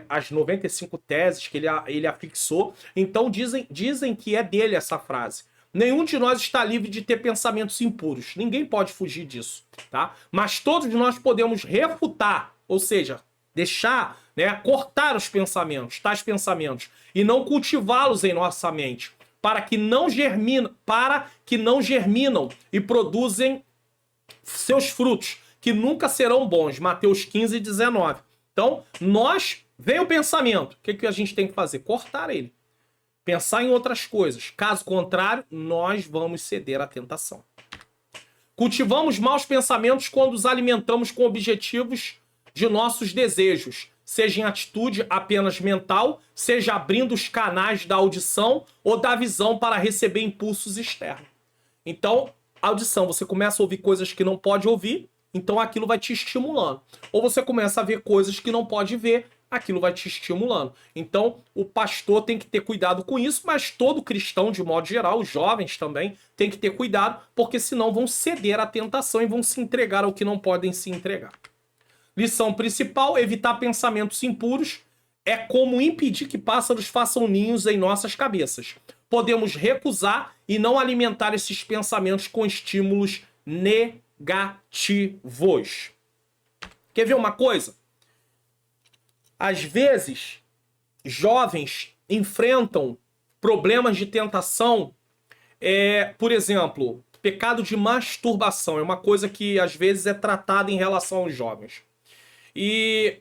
As 95 teses que ele afixou. Então dizem que é dele essa frase. Nenhum de nós está livre de ter pensamentos impuros. Ninguém pode fugir disso, tá? Mas todos nós podemos refutar, ou seja, deixar né? Cortar os pensamentos, tais pensamentos, e não cultivá-los em nossa mente, para que não germinam e produzem seus frutos, que nunca serão bons. Mateus 15, 19. Então, vem o pensamento. O que a gente tem que fazer? Cortar ele. Pensar em outras coisas. Caso contrário, nós vamos ceder à tentação. Cultivamos maus pensamentos quando os alimentamos com objetivos de nossos desejos, seja em atitude apenas mental, seja abrindo os canais da audição ou da visão para receber impulsos externos. Então, audição, você começa a ouvir coisas que não pode ouvir, então aquilo vai te estimulando. Ou você começa a ver coisas que não pode ver, aquilo vai te estimulando. Então, o pastor tem que ter cuidado com isso, mas todo cristão, de modo geral, os jovens também, tem que ter cuidado, porque senão vão ceder à tentação e vão se entregar ao que não podem se entregar. Lição principal: evitar pensamentos impuros é como impedir que pássaros façam ninhos em nossas cabeças. Podemos recusar e não alimentar esses pensamentos com estímulos negativos. Quer ver uma coisa? Às vezes, jovens enfrentam problemas de tentação, por exemplo, pecado de masturbação. É uma coisa que às vezes é tratada em relação aos jovens. E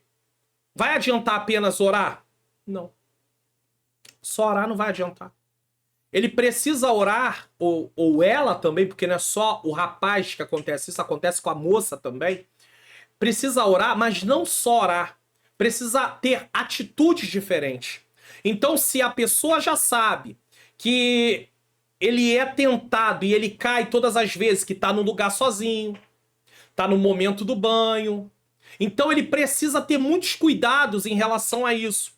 vai adiantar apenas orar? Não. Só orar não vai adiantar. Ele precisa orar, ou ela também, porque não é só o rapaz que acontece, isso acontece com a moça também. Precisa orar, mas não só orar. Precisa ter atitudes diferentes. Então, se a pessoa já sabe que ele é tentado e ele cai todas as vezes que está no lugar sozinho, está no momento do banho, então ele precisa ter muitos cuidados em relação a isso.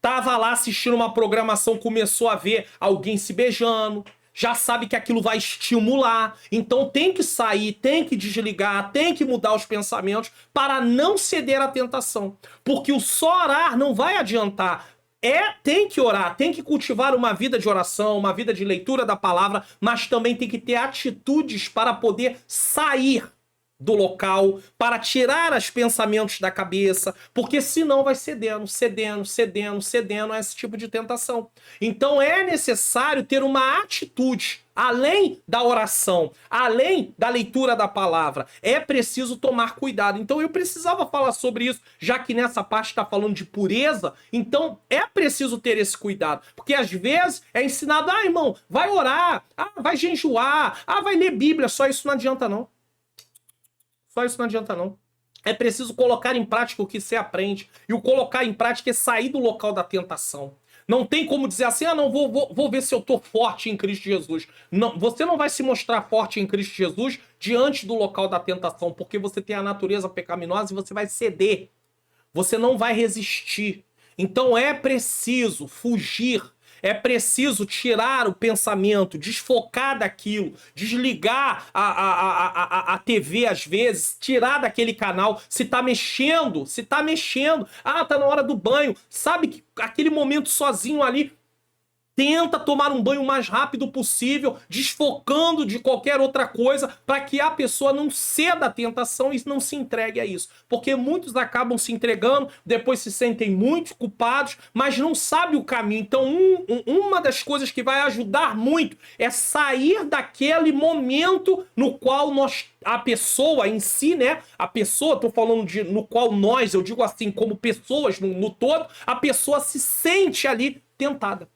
Tava lá assistindo uma programação, começou a ver alguém se beijando, já sabe que aquilo vai estimular, então tem que sair, tem que desligar, tem que mudar os pensamentos para não ceder à tentação. Porque o só orar não vai adiantar. Tem que orar, tem que cultivar uma vida de oração, uma vida de leitura da palavra, mas também tem que ter atitudes para poder sair do local, para tirar os pensamentos da cabeça, porque senão vai cedendo a esse tipo de tentação. Então é necessário ter uma atitude, além da oração, além da leitura da palavra, é preciso tomar cuidado. Então eu precisava falar sobre isso, já que nessa parte está falando de pureza, então é preciso ter esse cuidado, porque às vezes é ensinado, irmão, vai orar, vai jejuar, vai ler Bíblia, só isso não adianta não. Só isso não adianta não. É preciso colocar em prática o que você aprende. E o colocar em prática é sair do local da tentação. Não tem como dizer assim, não, vou ver se eu tô forte em Cristo Jesus. Não, você não vai se mostrar forte em Cristo Jesus diante do local da tentação, porque você tem a natureza pecaminosa e você vai ceder. Você não vai resistir. Então é preciso fugir. É preciso tirar o pensamento, desfocar daquilo, desligar a TV às vezes, tirar daquele canal. Se tá mexendo, tá na hora do banho. Sabe que aquele momento sozinho ali, tenta tomar um banho o mais rápido possível, desfocando de qualquer outra coisa, para que a pessoa não ceda à tentação e não se entregue a isso. Porque muitos acabam se entregando, depois se sentem muito culpados, mas não sabem o caminho. Então, uma das coisas que vai ajudar muito é sair daquele momento no qual a pessoa em si, né? A pessoa, tô falando no qual nós, eu digo assim, como pessoas no todo, a pessoa se sente ali tentada.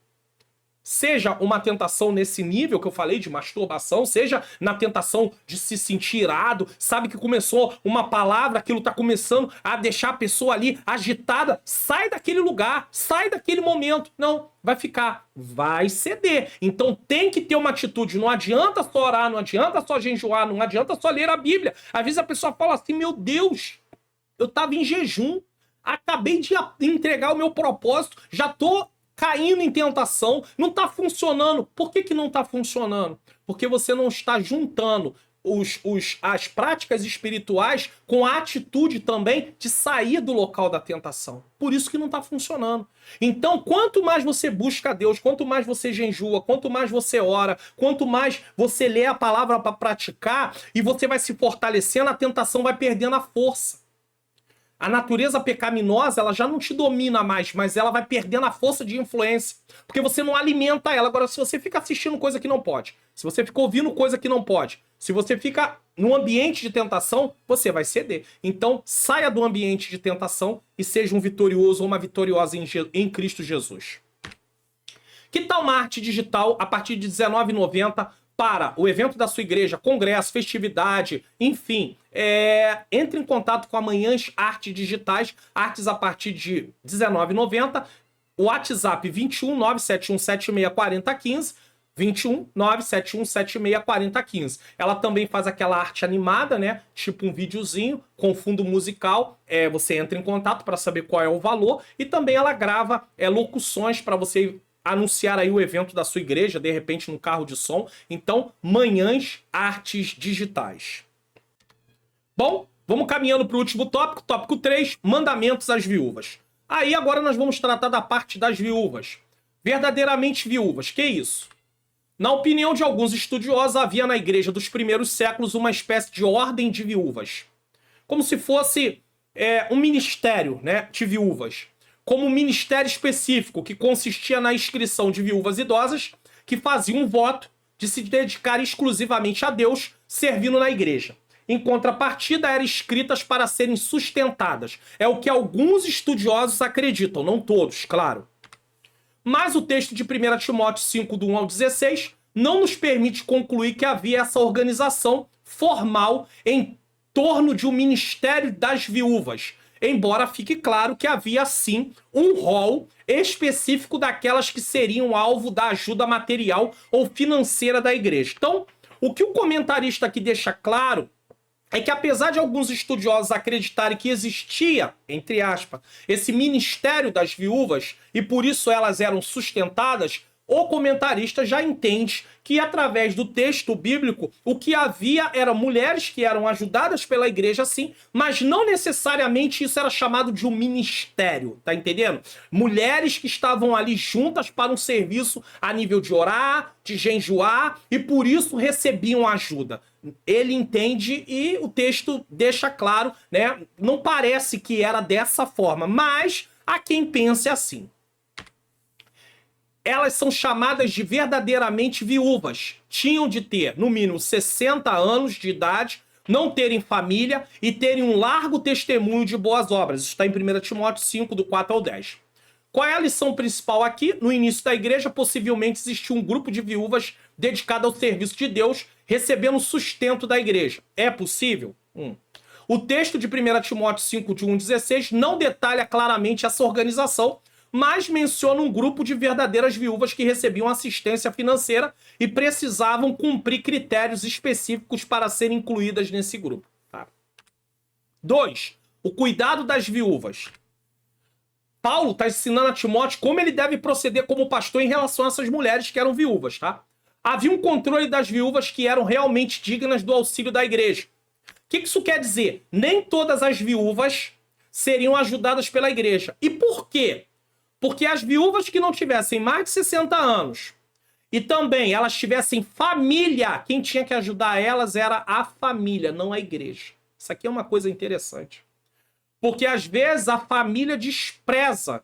Seja uma tentação nesse nível que eu falei de masturbação, seja na tentação de se sentir irado, sabe que começou uma palavra, aquilo tá começando a deixar a pessoa ali agitada, sai daquele lugar, sai daquele momento. Não, vai ceder. Então tem que ter uma atitude, não adianta só orar, não adianta só jejuar, não adianta só ler a Bíblia. Às vezes a pessoa fala assim, meu Deus, eu tava em jejum, acabei de entregar o meu propósito, já tô caindo em tentação, não está funcionando. Por que não está funcionando? Porque você não está juntando as práticas espirituais com a atitude também de sair do local da tentação. Por isso que não está funcionando. Então, quanto mais você busca a Deus, quanto mais você jejua, quanto mais você ora, quanto mais você lê a palavra para praticar, e você vai se fortalecendo, a tentação vai perdendo a força. A natureza pecaminosa, ela já não te domina mais, mas ela vai perdendo a força de influência, porque você não alimenta ela. Agora, se você fica assistindo coisa que não pode, se você fica ouvindo coisa que não pode, se você fica num ambiente de tentação, você vai ceder. Então, saia do ambiente de tentação e seja um vitorioso ou uma vitoriosa em Cristo Jesus. Que tal uma arte digital a partir de R$19,90 para o evento da sua igreja, congresso, festividade, enfim? Entre em contato com a Manhãs Artes Digitais, artes a partir de R$19,90. O WhatsApp 21 971 764015. 21 971 764015. Ela também faz aquela arte animada, né? Tipo um videozinho com fundo musical. Você entra em contato para saber qual é o valor. E também ela grava locuções para você anunciar aí o evento da sua igreja, de repente no carro de som. Então, Manhãs Artes Digitais. Bom, vamos caminhando para o último tópico. Tópico 3, mandamentos às viúvas. Aí agora nós vamos tratar da parte das viúvas. Verdadeiramente viúvas, que isso? Na opinião de alguns estudiosos, havia na igreja dos primeiros séculos uma espécie de ordem de viúvas. Como se fosse um ministério, né, de viúvas. Como um ministério específico que consistia na inscrição de viúvas idosas que faziam um voto de se dedicar exclusivamente a Deus, servindo na igreja. Em contrapartida, eram escritas para serem sustentadas. É o que alguns estudiosos acreditam, não todos, claro. Mas o texto de 1 Timóteo 5, do 1 ao 16, não nos permite concluir que havia essa organização formal em torno de um ministério das viúvas, embora fique claro que havia, sim, um rol específico daquelas que seriam alvo da ajuda material ou financeira da igreja. Então, o que o comentarista aqui deixa claro é que, apesar de alguns estudiosos acreditarem que existia, entre aspas, esse ministério das viúvas e por isso elas eram sustentadas, o comentarista já entende que, através do texto bíblico, o que havia eram mulheres que eram ajudadas pela igreja, sim, mas não necessariamente isso era chamado de um ministério, tá entendendo? Mulheres que estavam ali juntas para um serviço a nível de orar, de jejuar, e por isso recebiam ajuda. Ele entende e o texto deixa claro, né? Não parece que era dessa forma, mas há quem pense assim. Elas são chamadas de verdadeiramente viúvas. Tinham de ter, no mínimo, 60 anos de idade, não terem família e terem um largo testemunho de boas obras. Isso está em 1 Timóteo 5, do 4 ao 10. Qual é a lição principal aqui? No início da igreja, possivelmente existia um grupo de viúvas dedicado ao serviço de Deus, recebendo sustento da igreja. É possível? O texto de 1 Timóteo 5, de 1 a 16, não detalha claramente essa organização, mas menciona um grupo de verdadeiras viúvas que recebiam assistência financeira e precisavam cumprir critérios específicos para serem incluídas nesse grupo. 2. O cuidado das viúvas. Paulo está ensinando a Timóteo como ele deve proceder como pastor em relação a essas mulheres que eram viúvas, tá? Havia um controle das viúvas que eram realmente dignas do auxílio da igreja. O que isso quer dizer? Nem todas as viúvas seriam ajudadas pela igreja. E por quê? Porque as viúvas que não tivessem mais de 60 anos e também elas tivessem família, quem tinha que ajudar elas era a família, não a igreja. Isso aqui é uma coisa interessante. Porque às vezes a família despreza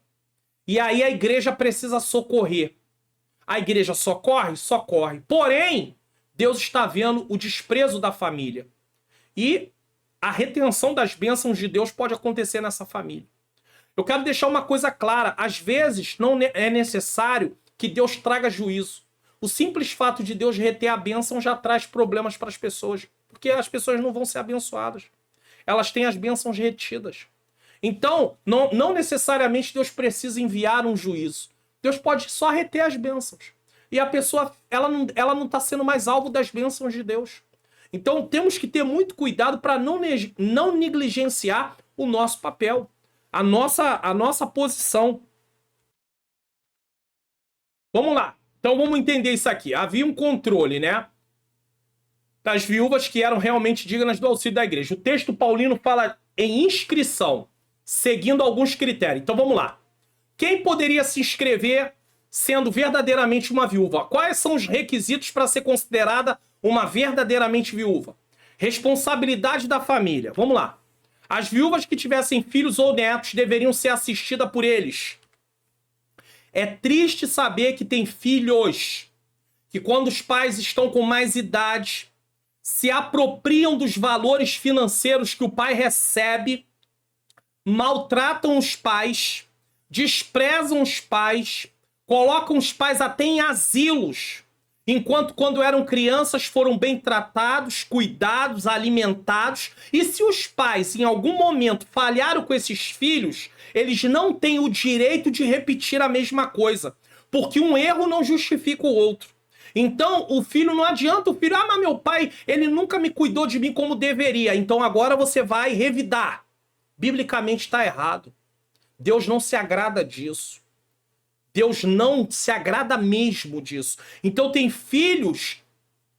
e aí a igreja precisa socorrer. A igreja socorre? Socorre. Porém, Deus está vendo o desprezo da família. E a retenção das bênçãos de Deus pode acontecer nessa família. Eu quero deixar uma coisa clara. Às vezes não é necessário que Deus traga juízo. O simples fato de Deus reter a bênção já traz problemas para as pessoas. Porque as pessoas não vão ser abençoadas. Elas têm as bênçãos retidas. Então, não necessariamente Deus precisa enviar um juízo. Deus pode só reter as bênçãos. E a pessoa, ela não está sendo mais alvo das bênçãos de Deus. Então, temos que ter muito cuidado para não negligenciar o nosso papel. A nossa posição. Vamos lá. Então vamos entender isso aqui. Havia um controle, né? Das viúvas que eram realmente dignas do auxílio da igreja. O texto paulino fala em inscrição, seguindo alguns critérios. Então vamos lá. Quem poderia se inscrever sendo verdadeiramente uma viúva? Quais são os requisitos para ser considerada uma verdadeiramente viúva? Responsabilidade da família. Vamos lá. As viúvas que tivessem filhos ou netos deveriam ser assistidas por eles. É triste saber que tem filhos que, quando os pais estão com mais idade, se apropriam dos valores financeiros que o pai recebe, maltratam os pais, desprezam os pais, colocam os pais até em asilos, enquanto quando eram crianças foram bem tratados, cuidados, alimentados. E se os pais em algum momento falharam com esses filhos, eles não têm o direito de repetir a mesma coisa, porque um erro não justifica o outro. Então o filho, não adianta o filho, mas meu pai, ele nunca me cuidou de mim como deveria, então agora você vai revidar. Biblicamente está errado. Deus não se agrada disso. Deus não se agrada mesmo disso. Então tem filhos,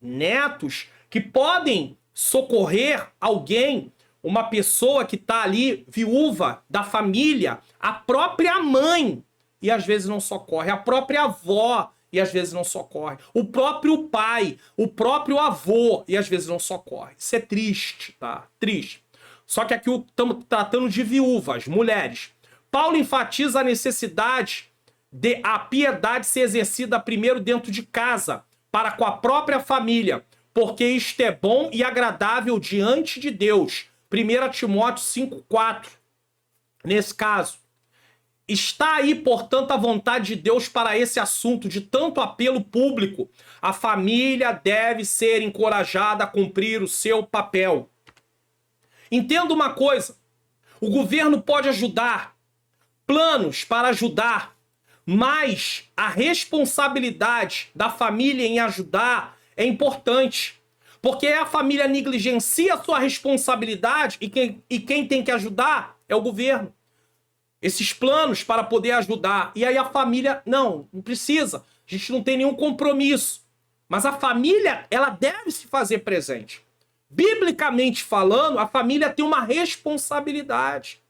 netos, que podem socorrer alguém, uma pessoa que está ali, viúva da família, a própria mãe, e às vezes não socorre, a própria avó, e às vezes não socorre, o próprio pai, o próprio avô, e às vezes não socorre. Isso é triste, tá? Triste. Só que aqui estamos tratando de viúvas, mulheres. Paulo enfatiza a necessidade de a piedade ser exercida primeiro dentro de casa, para com a própria família, porque isto é bom e agradável diante de Deus. 1 Timóteo 5,4. Nesse caso, está aí, portanto, a vontade de Deus para esse assunto de tanto apelo público. A família deve ser encorajada a cumprir o seu papel. Entenda uma coisa, o governo pode ajudar, planos para ajudar, mas a responsabilidade da família em ajudar é importante. Porque a família negligencia a sua responsabilidade e quem tem que ajudar é o governo. Esses planos para poder ajudar. E aí a família, não precisa. A gente não tem nenhum compromisso. Mas a família, ela deve se fazer presente. Biblicamente falando, a família tem uma responsabilidade.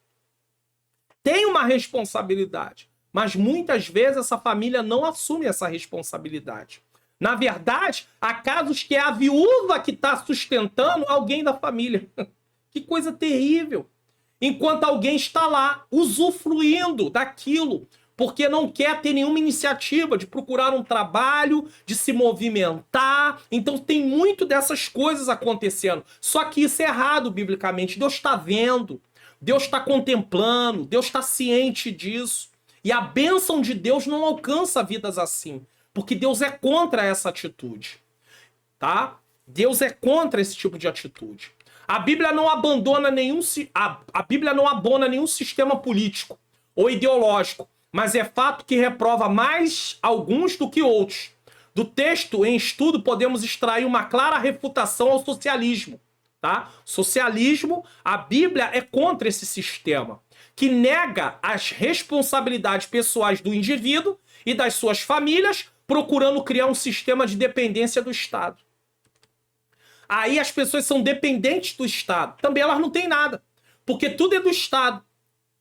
Tem uma responsabilidade. Mas muitas vezes essa família não assume essa responsabilidade. Na verdade, há casos que é a viúva que está sustentando alguém da família. Que coisa terrível. Enquanto alguém está lá, usufruindo daquilo, porque não quer ter nenhuma iniciativa de procurar um trabalho, de se movimentar. Então tem muito dessas coisas acontecendo. Só que isso é errado biblicamente. Deus está vendo, Deus está contemplando, Deus está ciente disso. E a bênção de Deus não alcança vidas assim, porque Deus é contra essa atitude, tá? Deus é contra esse tipo de atitude. A Bíblia não abandona a Bíblia não abona nenhum sistema político ou ideológico, mas é fato que reprova mais alguns do que outros. Do texto em estudo podemos extrair uma clara refutação ao socialismo, tá? Socialismo, a Bíblia é contra esse sistema, que nega as responsabilidades pessoais do indivíduo e das suas famílias, procurando criar um sistema de dependência do Estado. Aí as pessoas são dependentes do Estado. Também elas não têm nada, porque tudo é do Estado.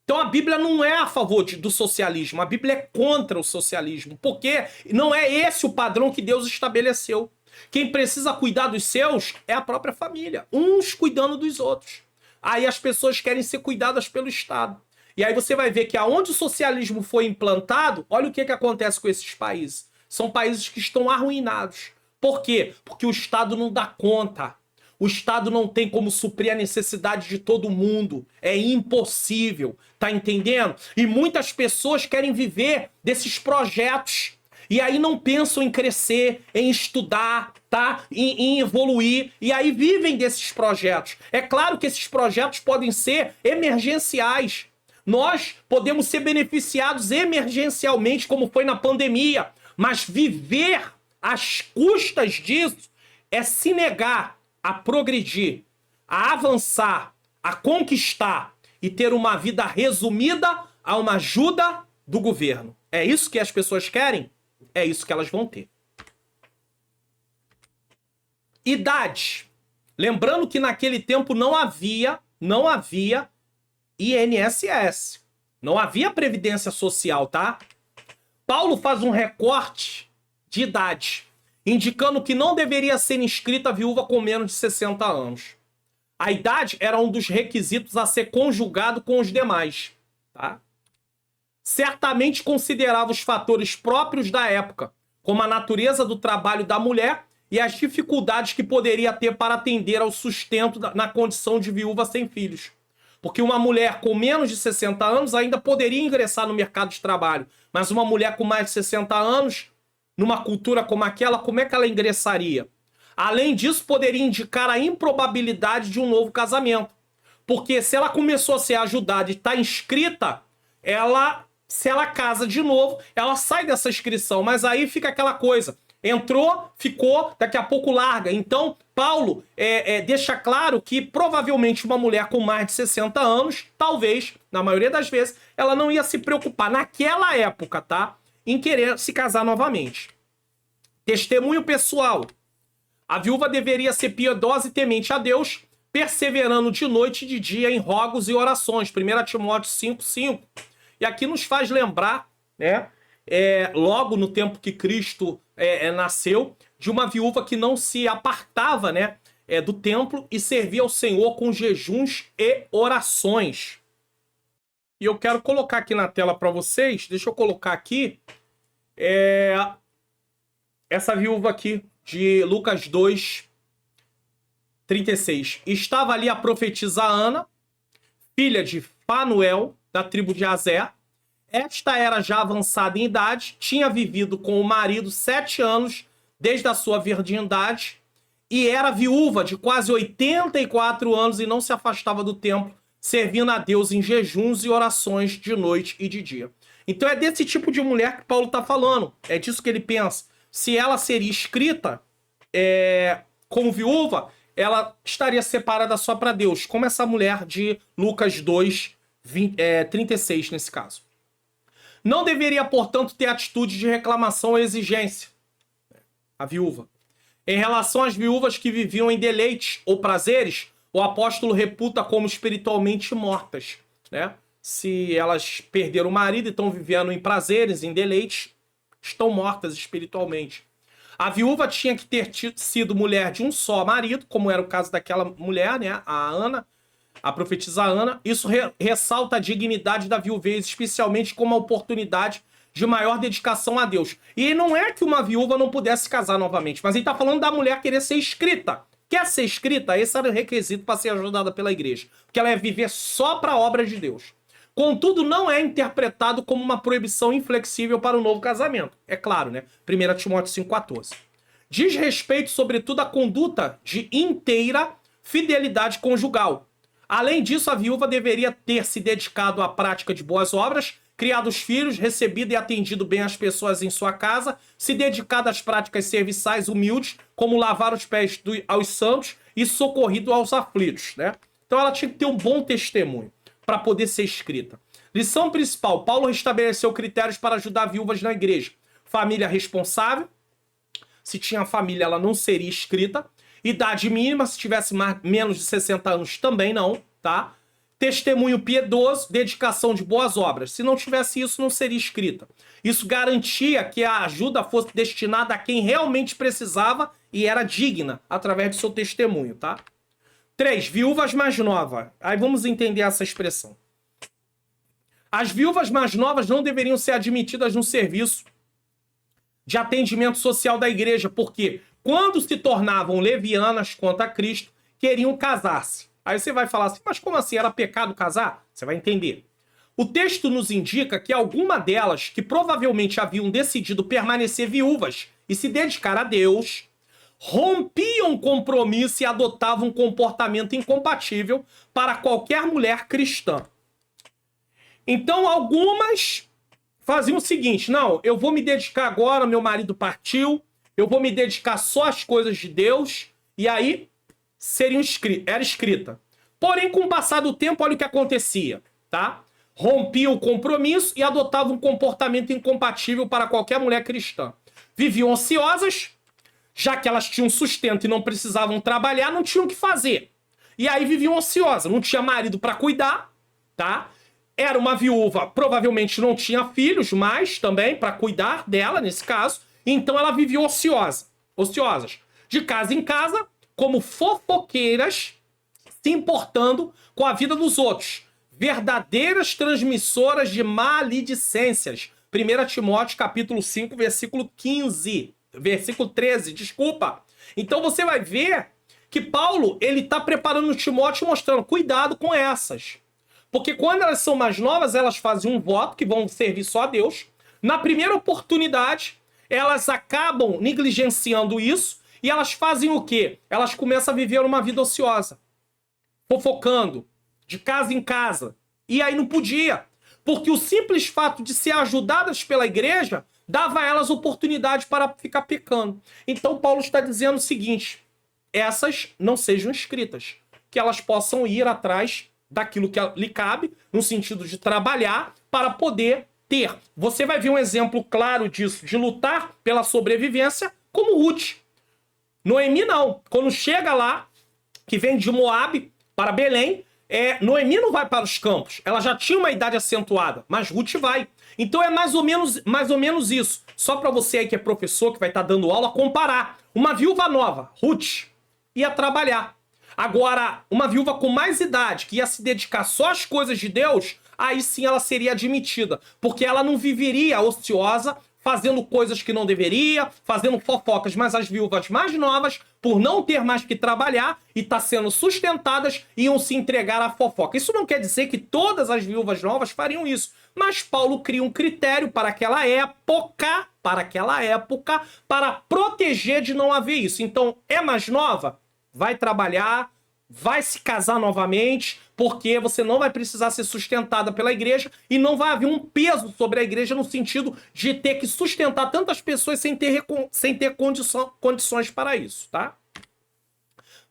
Então a Bíblia não é a favor do socialismo, a Bíblia é contra o socialismo, porque não é esse o padrão que Deus estabeleceu. Quem precisa cuidar dos seus é a própria família, uns cuidando dos outros. Aí as pessoas querem ser cuidadas pelo Estado. E aí você vai ver que aonde o socialismo foi implantado, olha o que acontece com esses países. São países que estão arruinados. Por quê? Porque o Estado não dá conta. O Estado não tem como suprir a necessidade de todo mundo. É impossível. Tá entendendo? E muitas pessoas querem viver desses projetos. E aí não pensam em crescer, em estudar, tá? Em evoluir. E aí vivem desses projetos. É claro que esses projetos podem ser emergenciais. Nós podemos ser beneficiados emergencialmente, como foi na pandemia. Mas viver às custas disso é se negar a progredir, a avançar, a conquistar e ter uma vida resumida a uma ajuda do governo. É isso que as pessoas querem? É isso que elas vão ter. Idade. Lembrando que naquele tempo não havia INSS. Não havia previdência social, tá? Paulo faz um recorte de idade, indicando que não deveria ser inscrita a viúva com menos de 60 anos. A idade era um dos requisitos a ser conjugado com os demais, tá? Certamente considerava os fatores próprios da época, como a natureza do trabalho da mulher e as dificuldades que poderia ter para atender ao sustento na condição de viúva sem filhos. Porque uma mulher com menos de 60 anos ainda poderia ingressar no mercado de trabalho, mas uma mulher com mais de 60 anos, numa cultura como aquela, como é que ela ingressaria? Além disso, poderia indicar a improbabilidade de um novo casamento. Porque se ela começou a ser ajudada e está inscrita, se ela casa de novo, ela sai dessa inscrição. Mas aí fica aquela coisa. Entrou, ficou, daqui a pouco larga. Então, Paulo deixa claro que provavelmente uma mulher com mais de 60 anos, talvez, na maioria das vezes, ela não ia se preocupar naquela época, tá? Em querer se casar novamente. Testemunho pessoal. A viúva deveria ser piedosa e temente a Deus, perseverando de noite e de dia em rogos e orações. 1 Timóteo 5,5. E aqui nos faz lembrar, né? Logo no tempo que Cristo nasceu, de uma viúva que não se apartava, né, do templo e servia ao Senhor com jejuns e orações. E eu quero colocar aqui na tela para vocês, deixa eu colocar aqui, essa viúva aqui, de Lucas 2:36. Estava ali a profetisa Ana, filha de Fanuel, da tribo de Aser. Esta era já avançada em idade, tinha vivido com o marido 7 anos, desde a sua virgindade, e era viúva de quase 84 anos e não se afastava do templo, servindo a Deus em jejuns e orações de noite e de dia. Então é desse tipo de mulher que Paulo está falando, é disso que ele pensa. Se ela seria escrita como viúva, ela estaria separada só para Deus, como essa mulher de Lucas 2:36 nesse caso. Não deveria, portanto, ter atitude de reclamação ou exigência, a viúva. Em relação às viúvas que viviam em deleites ou prazeres, o apóstolo reputa como espiritualmente mortas, né? Se elas perderam o marido e estão vivendo em prazeres, em deleites, estão mortas espiritualmente. A viúva tinha que ter sido mulher de um só marido, como era o caso daquela mulher, né? A Ana, a profetisa Ana. Isso ressalta a dignidade da viuvez, especialmente como uma oportunidade de maior dedicação a Deus. E não é que uma viúva não pudesse casar novamente, mas ele está falando da mulher querer ser escrita. Quer ser escrita? Esse era o requisito para ser ajudada pela igreja. Porque ela ia viver só para a obra de Deus. Contudo, não é interpretado como uma proibição inflexível para o novo casamento. É claro, né? 1 Timóteo 5,14. Diz respeito, sobretudo, à conduta de inteira fidelidade conjugal. Além disso, a viúva deveria ter se dedicado à prática de boas obras, criado os filhos, recebido e atendido bem as pessoas em sua casa, se dedicado às práticas serviçais humildes, como lavar os pés aos santos e socorrido aos aflitos, né? Então ela tinha que ter um bom testemunho para poder ser escrita. Lição principal: Paulo estabeleceu critérios para ajudar viúvas na igreja. Família responsável. Se tinha família, ela não seria escrita. Idade mínima, se tivesse menos de 60 anos, também não, tá? Testemunho piedoso, dedicação de boas obras. Se não tivesse isso, não seria escrita. Isso garantia que a ajuda fosse destinada a quem realmente precisava e era digna, através do seu testemunho, tá? 3. Viúvas mais novas. Aí vamos entender essa expressão. As viúvas mais novas não deveriam ser admitidas no serviço de atendimento social da igreja, porque quando se tornavam levianas quanto a Cristo, queriam casar-se. Aí você vai falar assim, mas como assim? Era pecado casar? Você vai entender. O texto nos indica que alguma delas, que provavelmente haviam decidido permanecer viúvas e se dedicar a Deus, rompiam o compromisso e adotavam um comportamento incompatível para qualquer mulher cristã. Então, algumas faziam o seguinte: não, eu vou me dedicar agora, meu marido partiu, eu vou me dedicar só às coisas de Deus, e aí era escrita. Porém, com o passar do tempo, olha o que acontecia, tá? Rompiam o compromisso e adotavam um comportamento incompatível para qualquer mulher cristã. Viviam ociosas, já que elas tinham sustento e não precisavam trabalhar, não tinham o que fazer. E aí viviam ociosas, não tinha marido para cuidar, tá? Era uma viúva, provavelmente não tinha filhos mais também para cuidar dela, nesse caso. Então ela vivia ociosas. De casa em casa, como fofoqueiras, se importando com a vida dos outros. Verdadeiras transmissoras de maledicências. 1 Timóteo capítulo 5, versículo 15. Versículo 13, desculpa. Então você vai ver que Paulo, ele está preparando Timóteo, mostrando cuidado com essas. Porque quando elas são mais novas, elas fazem um voto que vão servir só a Deus. Na primeira oportunidade, elas acabam negligenciando isso e elas fazem o quê? Elas começam a viver uma vida ociosa, fofocando, de casa em casa. E aí não podia. Porque o simples fato de ser ajudadas pela igreja dava a elas oportunidade para ficar pecando. Então Paulo está dizendo o seguinte: essas não sejam escritas, que elas possam ir atrás daquilo que lhe cabe, no sentido de trabalhar para poder ter. Você vai ver um exemplo claro disso, de lutar pela sobrevivência, como Ruth. Noemi não. Quando chega lá, que vem de Moabe para Belém, Noemi não vai para os campos. Ela já tinha uma idade acentuada, mas Ruth vai. Então é mais ou menos isso. Só para você aí que é professor, que vai estar dando aula, comparar. Uma viúva nova, Ruth, ia trabalhar. Agora, uma viúva com mais idade, que ia se dedicar só às coisas de Deus, aí sim ela seria admitida. Porque ela não viveria ociosa, fazendo coisas que não deveria, fazendo fofocas. Mas as viúvas mais novas, por não ter mais que trabalhar e estar sendo sustentadas, iam se entregar à fofoca. Isso não quer dizer que todas as viúvas novas fariam isso. Mas Paulo cria um critério para aquela época, para proteger de não haver isso. Então, é mais nova? Vai trabalhar, vai se casar novamente, porque você não vai precisar ser sustentada pela igreja e não vai haver um peso sobre a igreja no sentido de ter que sustentar tantas pessoas sem ter condições para isso, tá?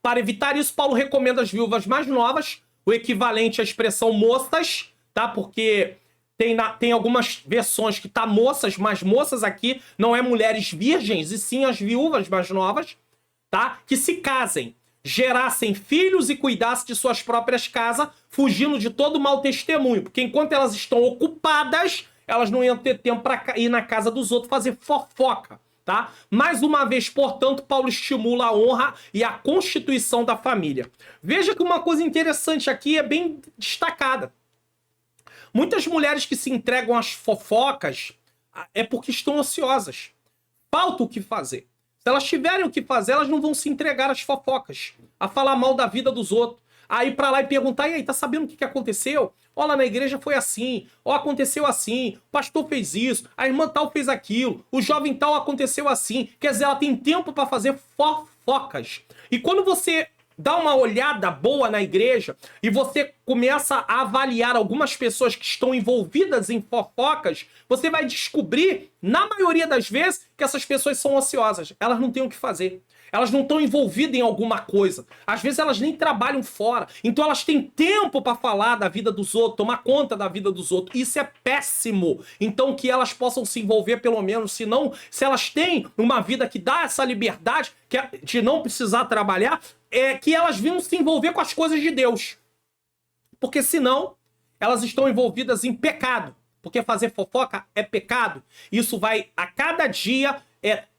Para evitar isso, Paulo recomenda às viúvas mais novas, o equivalente à expressão moças, tá? Porque tem algumas versões que tá moças, mas moças aqui não é mulheres virgens, e sim as viúvas mais novas, tá? Que se casem, gerassem filhos e cuidassem de suas próprias casas, fugindo de todo mau testemunho. Porque enquanto elas estão ocupadas, elas não iam ter tempo para ir na casa dos outros fazer fofoca, tá? Mais uma vez, portanto, Paulo estimula a honra e a constituição da família. Veja que uma coisa interessante aqui é bem destacada. Muitas mulheres que se entregam às fofocas é porque estão ociosas. Falta o que fazer. Se elas tiverem o que fazer, elas não vão se entregar às fofocas, a falar mal da vida dos outros. Aí pra lá e perguntar, e aí, tá sabendo o que aconteceu? Ó, lá na igreja foi assim, ó, aconteceu assim, o pastor fez isso, a irmã tal fez aquilo, o jovem tal aconteceu assim. Quer dizer, ela tem tempo pra fazer fofocas. E quando você dá uma olhada boa na igreja e você começa a avaliar algumas pessoas que estão envolvidas em fofocas, você vai descobrir, na maioria das vezes, que essas pessoas são ociosas. Elas não têm o que fazer. Elas não estão envolvidas em alguma coisa. Às vezes elas nem trabalham fora. Então elas têm tempo para falar da vida dos outros, tomar conta da vida dos outros. Isso é péssimo. Então que elas possam se envolver pelo menos. Se elas têm uma vida que dá essa liberdade de não precisar trabalhar, que elas venham se envolver com as coisas de Deus. Porque senão elas estão envolvidas em pecado. Porque fazer fofoca é pecado. Isso vai a cada dia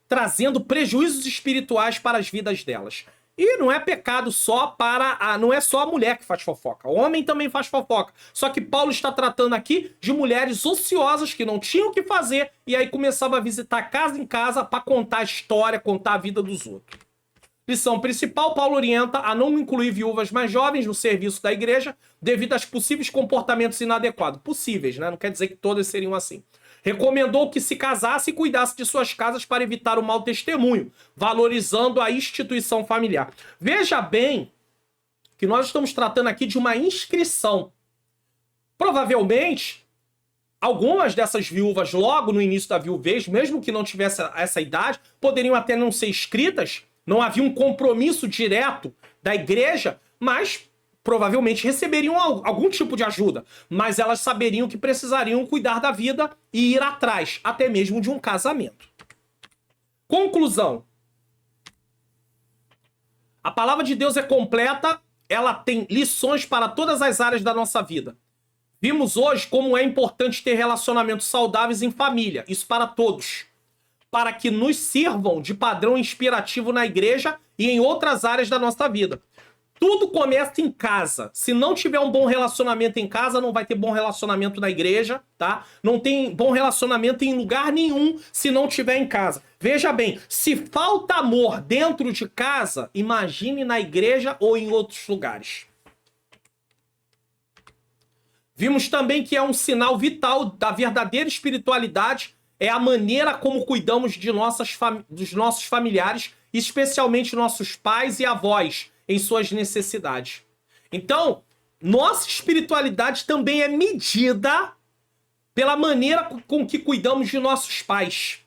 trazendo prejuízos espirituais para as vidas delas. E não é pecado só não é só a mulher que faz fofoca. O homem também faz fofoca. Só que Paulo está tratando aqui de mulheres ociosas que não tinham o que fazer e aí começava a visitar casa em casa para contar a história, contar a vida dos outros. Lição principal, Paulo orienta a não incluir viúvas mais jovens no serviço da igreja devido aos possíveis comportamentos inadequados. Possíveis, né? Não quer dizer que todas seriam assim. Recomendou que se casasse e cuidasse de suas casas para evitar o mau testemunho, valorizando a instituição familiar. Veja bem que nós estamos tratando aqui de uma inscrição. Provavelmente, algumas dessas viúvas, logo no início da viuvez, mesmo que não tivesse essa idade, poderiam até não ser escritas, não havia um compromisso direto da igreja, mas provavelmente receberiam algum tipo de ajuda, mas elas saberiam que precisariam cuidar da vida e ir atrás, até mesmo de um casamento. Conclusão. A palavra de Deus é completa, ela tem lições para todas as áreas da nossa vida. Vimos hoje como é importante ter relacionamentos saudáveis em família, isso para todos, para que nos sirvam de padrão inspirativo na igreja e em outras áreas da nossa vida. Tudo começa em casa. Se não tiver um bom relacionamento em casa, não vai ter bom relacionamento na igreja, tá? Não tem bom relacionamento em lugar nenhum se não tiver em casa. Veja bem, se falta amor dentro de casa, imagine na igreja ou em outros lugares. Vimos também que é um sinal vital da verdadeira espiritualidade, é a maneira como cuidamos de dos nossos familiares, especialmente nossos pais e avós, em suas necessidades. Então, nossa espiritualidade também é medida pela maneira com que cuidamos de nossos pais,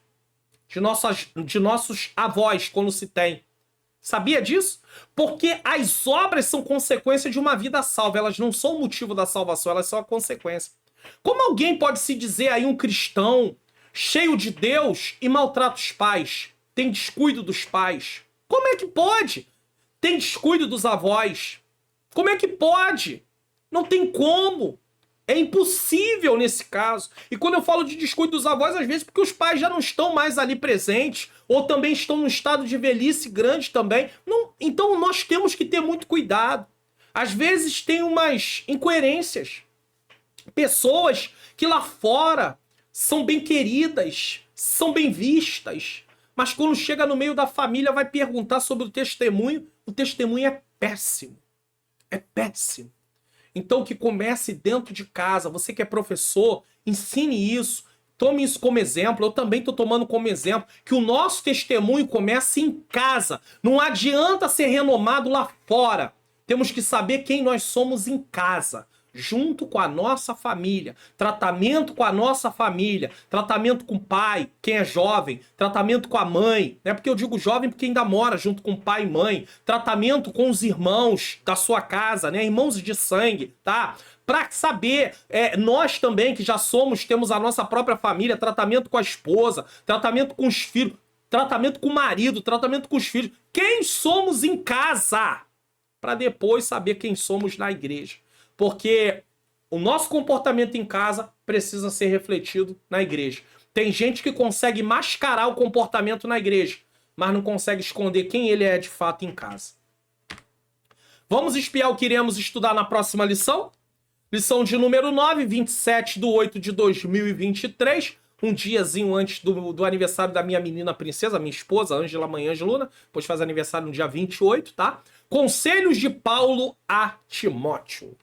de nossos avós, quando se tem. Sabia disso? Porque as obras são consequência de uma vida salva. Elas não são o motivo da salvação, elas são a consequência. Como alguém pode se dizer aí um cristão cheio de Deus e maltrata os pais? Tem descuido dos pais? Como é que pode? Tem descuido dos avós? Como é que pode? Não tem como. É impossível nesse caso. E quando eu falo de descuido dos avós, às vezes porque os pais já não estão mais ali presentes, ou também estão num estado de velhice grande também. Não, então nós temos que ter muito cuidado. Às vezes tem umas incoerências. Pessoas que lá fora são bem queridas, são bem vistas, mas quando chega no meio da família vai perguntar sobre o testemunho é péssimo. É péssimo. Então que comece dentro de casa. Você que é professor, ensine isso. Tome isso como exemplo. Eu também estou tomando como exemplo que o nosso testemunho comece em casa. Não adianta ser renomado lá fora. Temos que saber quem nós somos em casa, junto com a nossa família, tratamento com a nossa família, tratamento com o pai, quem é jovem, tratamento com a mãe, né? Porque eu digo jovem porque ainda mora junto com pai e mãe, tratamento com os irmãos da sua casa, né? Irmãos de sangue, tá? Para saber, nós também que já temos a nossa própria família, tratamento com a esposa, tratamento com os filhos, tratamento com o marido, tratamento com os filhos. Quem somos em casa? Para depois saber quem somos na igreja. Porque o nosso comportamento em casa precisa ser refletido na igreja. Tem gente que consegue mascarar o comportamento na igreja, mas não consegue esconder quem ele é de fato em casa. Vamos espiar o que iremos estudar na próxima lição? Lição de número 9, 27/8/2023. Um diazinho antes do aniversário da minha menina princesa, minha esposa, Ângela Mãe Angeluna. Depois faz aniversário no dia 28, tá? Conselhos de Paulo a Timóteo.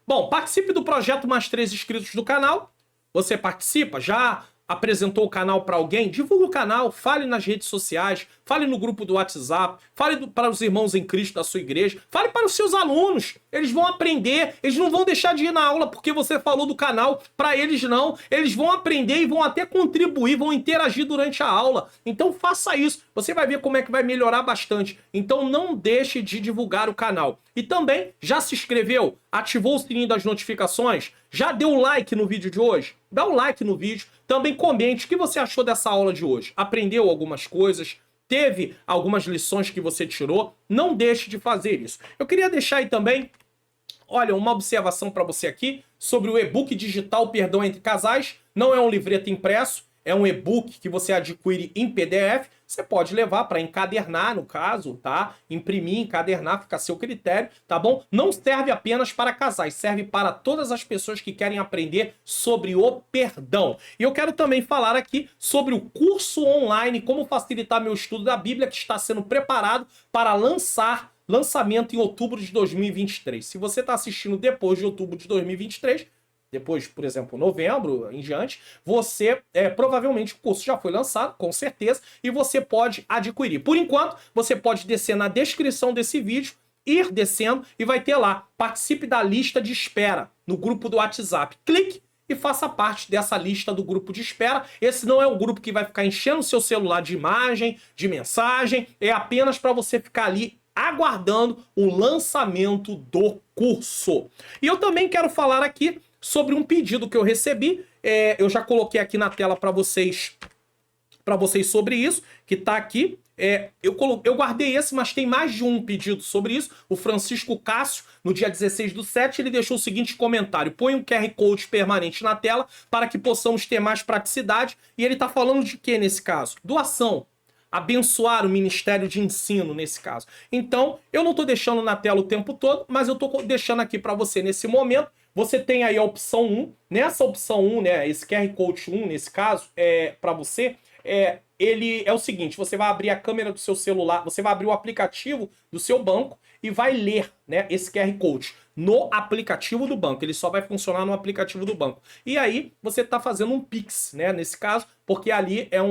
Bom, participe do projeto Mais 3 inscritos do canal. Você participa? Já apresentou o canal para alguém? Divulgue o canal, fale nas redes sociais, fale no grupo do WhatsApp, fale para os irmãos em Cristo da sua igreja, fale para os seus alunos. Eles vão aprender, eles não vão deixar de ir na aula porque você falou do canal. Para eles não, eles vão aprender e vão até contribuir, vão interagir durante a aula. Então faça isso, você vai ver como é que vai melhorar bastante. Então não deixe de divulgar o canal. E também, já se inscreveu? Ativou o sininho das notificações? Já deu like no vídeo de hoje? Dá um like no vídeo. Também comente o que você achou dessa aula de hoje. Aprendeu algumas coisas? Teve algumas lições que você tirou? Não deixe de fazer isso. Eu queria deixar aí também, olha, uma observação para você aqui sobre o e-book digital Perdão Entre Casais. Não é um livreto impresso, é um e-book que você adquire em PDF. Você pode levar para encadernar, no caso, tá? Imprimir, encadernar, fica a seu critério, tá bom? Não serve apenas para casais, serve para todas as pessoas que querem aprender sobre o perdão. E eu quero também falar aqui sobre o curso online, como facilitar meu estudo da Bíblia, que está sendo preparado para lançamento em outubro de 2023. Se você está assistindo depois de outubro de 2023, depois, por exemplo, novembro em diante, você, provavelmente o curso já foi lançado, com certeza, e você pode adquirir. Por enquanto, você pode descer na descrição desse vídeo, ir descendo e vai ter lá, participe da lista de espera no grupo do WhatsApp. Clique e faça parte dessa lista do grupo de espera. Esse não é um grupo que vai ficar enchendo o seu celular de imagem, de mensagem, é apenas para você ficar ali aguardando o lançamento do curso. E eu também quero falar aqui sobre um pedido que eu recebi, eu já coloquei aqui na tela para vocês sobre isso, que tá aqui. Eu guardei esse, mas tem mais de um pedido sobre isso. O Francisco Cássio, no dia 16/7, ele deixou o seguinte comentário: põe um QR Code permanente na tela para que possamos ter mais praticidade. E ele tá falando de quê nesse caso? Doação. abençoar o ministério de ensino nesse caso. Então, eu não estou deixando na tela o tempo todo, mas eu estou deixando aqui para você nesse momento. Você tem aí a opção 1. Nessa opção 1, né, esse QR Code 1, nesse caso, para você, ele é o seguinte: você vai abrir a câmera do seu celular, você vai abrir o aplicativo do seu banco e vai ler, né, esse QR Code no aplicativo do banco. Ele só vai funcionar no aplicativo do banco. E aí você está fazendo um Pix, né, nesse caso, porque ali é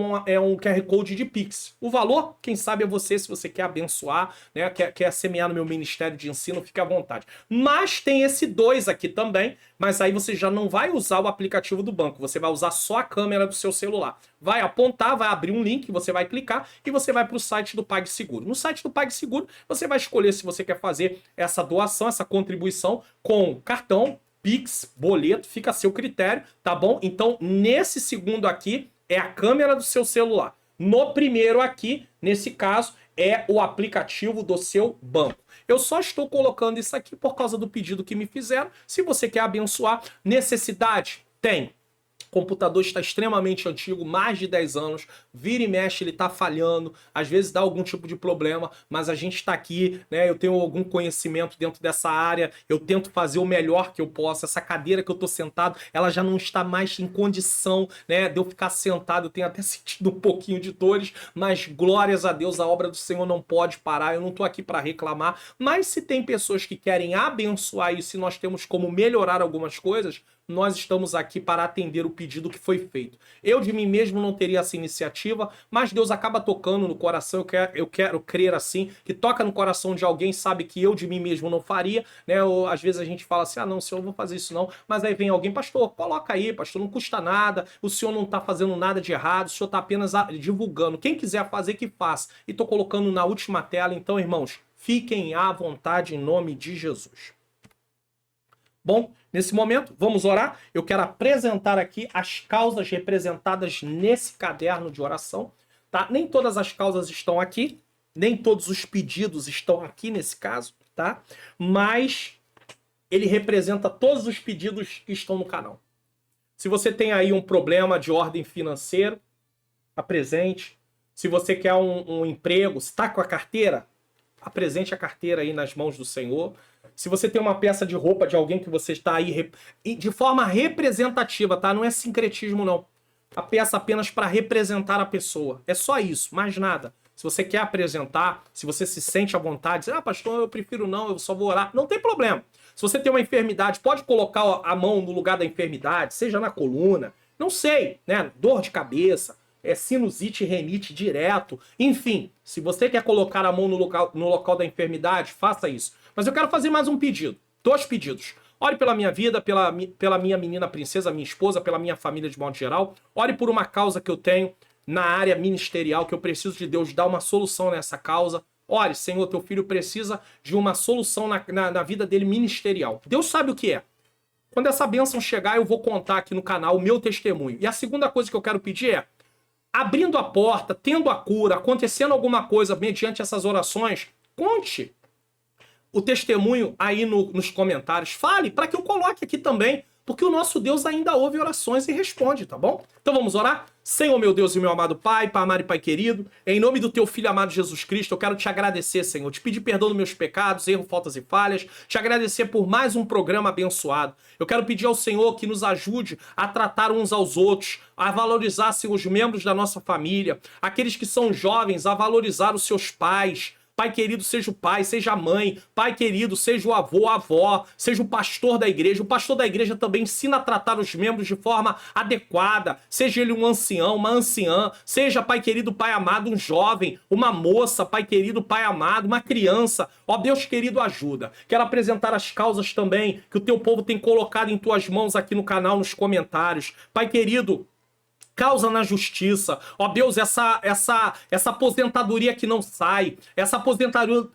um QR Code de Pix. O valor, quem sabe é você, se você quer abençoar, né, quer semear no meu ministério de ensino, fique à vontade. Mas tem esse 2 aqui também, mas aí você já não vai usar o aplicativo do banco, você vai usar só a câmera do seu celular. Vai apontar, vai abrir um link, você vai clicar e você vai para o site do PagSeguro. No site do PagSeguro, você vai escolher se você quer fazer essa doação, essa contribuição com cartão, Pix, boleto, fica a seu critério, tá bom? Então, nesse segundo aqui, é a câmera do seu celular. No primeiro aqui, nesse caso, é o aplicativo do seu banco. Eu só estou colocando isso aqui por causa do pedido que me fizeram. Se você quer abençoar, necessidade? Tem. O computador está extremamente antigo, mais de 10 anos, vira e mexe, ele está falhando, às vezes dá algum tipo de problema, mas a gente está aqui, né? Eu tenho algum conhecimento dentro dessa área, eu tento fazer o melhor que eu posso. Essa cadeira que eu estou sentado, ela já não está mais em condição, né, de eu ficar sentado. Eu tenho até sentido um pouquinho de dores, mas glórias a Deus, a obra do Senhor não pode parar. Eu não estou aqui para reclamar, mas se tem pessoas que querem abençoar isso, se nós temos como melhorar algumas coisas, nós estamos aqui para atender o pedido que foi feito. Eu de mim mesmo não teria essa iniciativa, mas Deus acaba tocando no coração. Eu quero crer assim, que toca no coração de alguém, sabe que eu de mim mesmo não faria, né? Ou às vezes a gente fala assim: ah, não, senhor, eu não vou fazer isso não. Mas aí vem alguém: pastor, coloca aí, pastor, não custa nada, o senhor não está fazendo nada de errado, o senhor está apenas divulgando. Quem quiser fazer, que faça. E estou colocando na última tela. Então, irmãos, fiquem à vontade em nome de Jesus. Bom, nesse momento, vamos orar. Eu quero apresentar aqui as causas representadas nesse caderno de oração, tá? Nem todas as causas estão aqui, nem todos os pedidos estão aqui nesse caso, tá? Mas ele representa todos os pedidos que estão no canal. Se você tem aí um problema de ordem financeira, apresente. Se você quer um emprego, se está com a carteira, apresente a carteira aí nas mãos do Senhor. Se você tem uma peça de roupa de alguém que você está aí de forma representativa, tá? Não é sincretismo, não. A peça apenas para representar a pessoa. É só isso, mais nada. Se você quer apresentar, se você se sente à vontade, diz: ah, pastor, eu prefiro não, eu só vou orar. Não tem problema. Se você tem uma enfermidade, pode colocar a mão no lugar da enfermidade, seja na coluna, não sei, né? Dor de cabeça, sinusite, renite direto. Enfim, se você quer colocar a mão no local da enfermidade, faça isso. Mas eu quero fazer mais um pedido. 2 pedidos. Ore pela minha vida, pela minha menina princesa, minha esposa, pela minha família de modo geral. Ore por uma causa que eu tenho na área ministerial, que eu preciso de Deus dar uma solução nessa causa. Ore, Senhor, teu filho precisa de uma solução na vida dele ministerial. Deus sabe o que é. Quando essa bênção chegar, eu vou contar aqui no canal o meu testemunho. E a segunda coisa que eu quero pedir é: abrindo a porta, tendo a cura, acontecendo alguma coisa mediante essas orações, conte o testemunho aí nos comentários. Fale para que eu coloque aqui também, porque o nosso Deus ainda ouve orações e responde, tá bom? Então vamos orar? Senhor, meu Deus e meu amado Pai, Pai amado e Pai querido, em nome do teu Filho amado Jesus Cristo, eu quero te agradecer, Senhor, te pedir perdão dos meus pecados, erros, faltas e falhas, te agradecer por mais um programa abençoado. Eu quero pedir ao Senhor que nos ajude a tratar uns aos outros, a valorizar, Senhor, os membros da nossa família, aqueles que são jovens, a valorizar os seus pais. Pai querido, seja o pai, seja a mãe. Pai querido, seja o avô, a avó, seja o pastor da igreja. O pastor da igreja também ensina a tratar os membros de forma adequada. Seja ele um ancião, uma anciã. Seja, pai querido, pai amado, um jovem, uma moça, pai querido, pai amado, uma criança. Ó Deus querido, ajuda. Quero apresentar as causas também que o teu povo tem colocado em tuas mãos aqui no canal, nos comentários. Pai querido, causa na justiça, ó Deus, essa aposentadoria que não sai, essa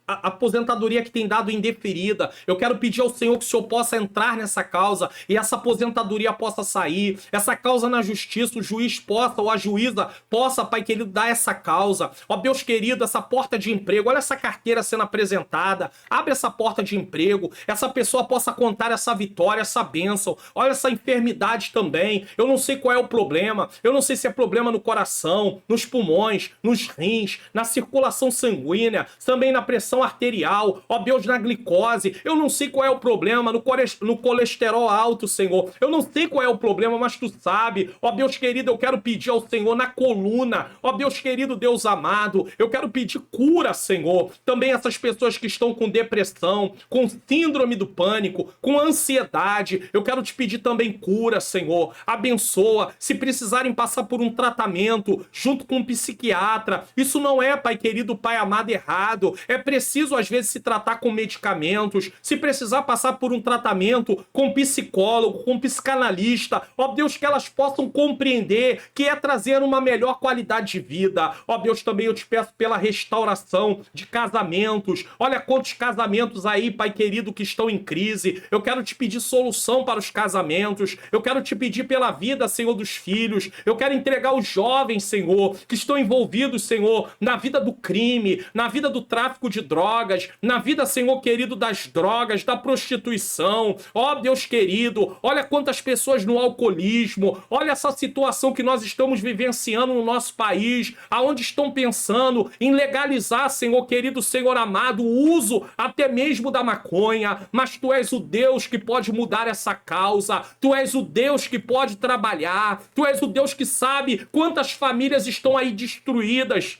aposentadoria que tem dado indeferida, eu quero pedir ao Senhor que o Senhor possa entrar nessa causa e essa aposentadoria possa sair, essa causa na justiça, o juiz possa, ou a juíza possa, Pai querido, dar essa causa, ó Deus querido, essa porta de emprego, olha essa carteira sendo apresentada, abre essa porta de emprego, essa pessoa possa contar essa vitória, essa bênção, olha essa enfermidade também, eu não sei qual é o problema, eu não sei se é problema no coração, nos pulmões, nos rins, na circulação sanguínea, também na pressão arterial, ó Deus, na glicose. Eu não sei qual é o problema no colesterol alto, Senhor. Eu não sei qual é o problema, mas tu sabe. Ó Deus querido, eu quero pedir ao Senhor na coluna. Ó Deus querido, Deus amado, eu quero pedir cura, Senhor. Também essas pessoas que estão com depressão, com síndrome do pânico, com ansiedade, eu quero te pedir também cura, Senhor. Abençoa. Se precisarem passar por um tratamento junto com um psiquiatra, isso não é, Pai querido, Pai amado, errado. É preciso, às vezes, se tratar com medicamentos. Se precisar passar por um tratamento com psicólogo, com psicanalista, ó Deus, que elas possam compreender que é trazer uma melhor qualidade de vida. Ó Deus, também eu te peço pela restauração de casamentos. Olha quantos casamentos aí, Pai querido, que estão em crise. Eu quero te pedir solução para os casamentos. Eu quero te pedir pela vida, Senhor, dos filhos. Eu quero entregar os jovens, Senhor, que estão envolvidos, Senhor, na vida do crime, na vida do tráfico de drogas, na vida, Senhor querido, das drogas, da prostituição. Ó Deus querido, olha quantas pessoas no alcoolismo. Olha essa situação que nós estamos vivenciando no nosso país, aonde estão pensando em legalizar, Senhor querido, Senhor amado, o uso até mesmo da maconha. Mas tu és o Deus que pode mudar essa causa. Tu és o Deus que pode trabalhar. Tu és o Deus que sabe quantas famílias estão aí destruídas.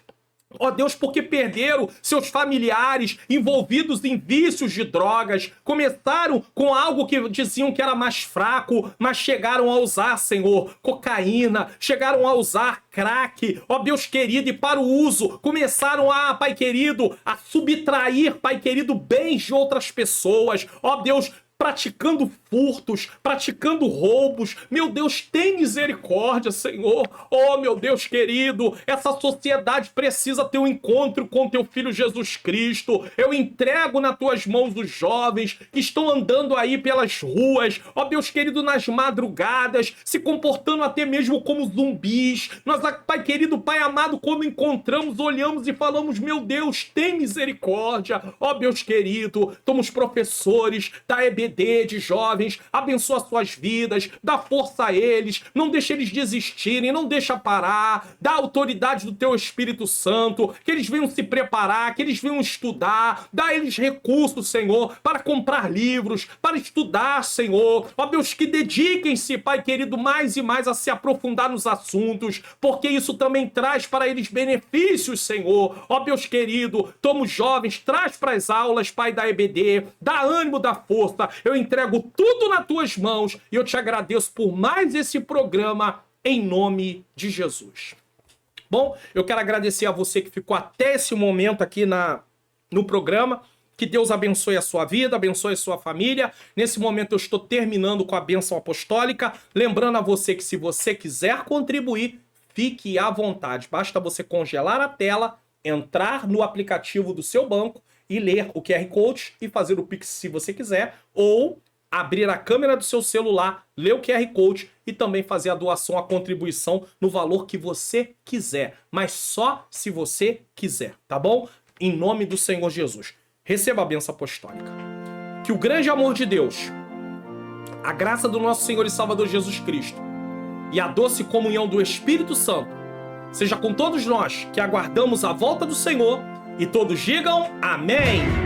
Ó Deus, porque perderam seus familiares envolvidos em vícios de drogas. Começaram com algo que diziam que era mais fraco, mas chegaram a usar, Senhor, cocaína, chegaram a usar crack, ó Deus querido, e para o uso começaram a, Pai querido, a subtrair, Pai querido, bens de outras pessoas. Ó Deus, praticando furtos, praticando roubos. Meu Deus, tem misericórdia, Senhor. Oh, meu Deus querido, essa sociedade precisa ter um encontro com teu Filho Jesus Cristo. Eu entrego nas tuas mãos os jovens que estão andando aí pelas ruas, ó Deus querido, nas madrugadas, se comportando até mesmo como zumbis. Nós, Pai querido, Pai amado, quando encontramos, olhamos e falamos, meu Deus, tem misericórdia. Ó Deus querido, somos professores da EBD, de jovens, abençoa suas vidas, dá força a eles, não deixa eles desistirem, não deixa parar, dá autoridade do teu Espírito Santo, que eles venham se preparar, que eles venham estudar, dá a eles recursos, Senhor, para comprar livros, para estudar, Senhor. Ó Deus, que dediquem-se, Pai querido, mais e mais a se aprofundar nos assuntos, porque isso também traz para eles benefícios, Senhor. Ó Deus querido, toma os jovens, traz para as aulas, Pai da EBD, dá ânimo, dá força. Eu entrego tudo nas tuas mãos e eu te agradeço por mais esse programa em nome de Jesus. Bom, eu quero agradecer a você que ficou até esse momento aqui no programa. Que Deus abençoe a sua vida, abençoe a sua família. Nesse momento eu estou terminando com a bênção apostólica. Lembrando a você que se você quiser contribuir, fique à vontade. Basta você congelar a tela, entrar no aplicativo do seu banco e ler o QR Code e fazer o Pix se você quiser, ou abrir a câmera do seu celular, ler o QR Code e também fazer a doação, a contribuição no valor que você quiser, mas só se você quiser, tá bom? Em nome do Senhor Jesus. Receba a bênção apostólica. Que o grande amor de Deus, a graça do nosso Senhor e Salvador Jesus Cristo e a doce comunhão do Espírito Santo seja com todos nós que aguardamos a volta do Senhor. E todos digam amém.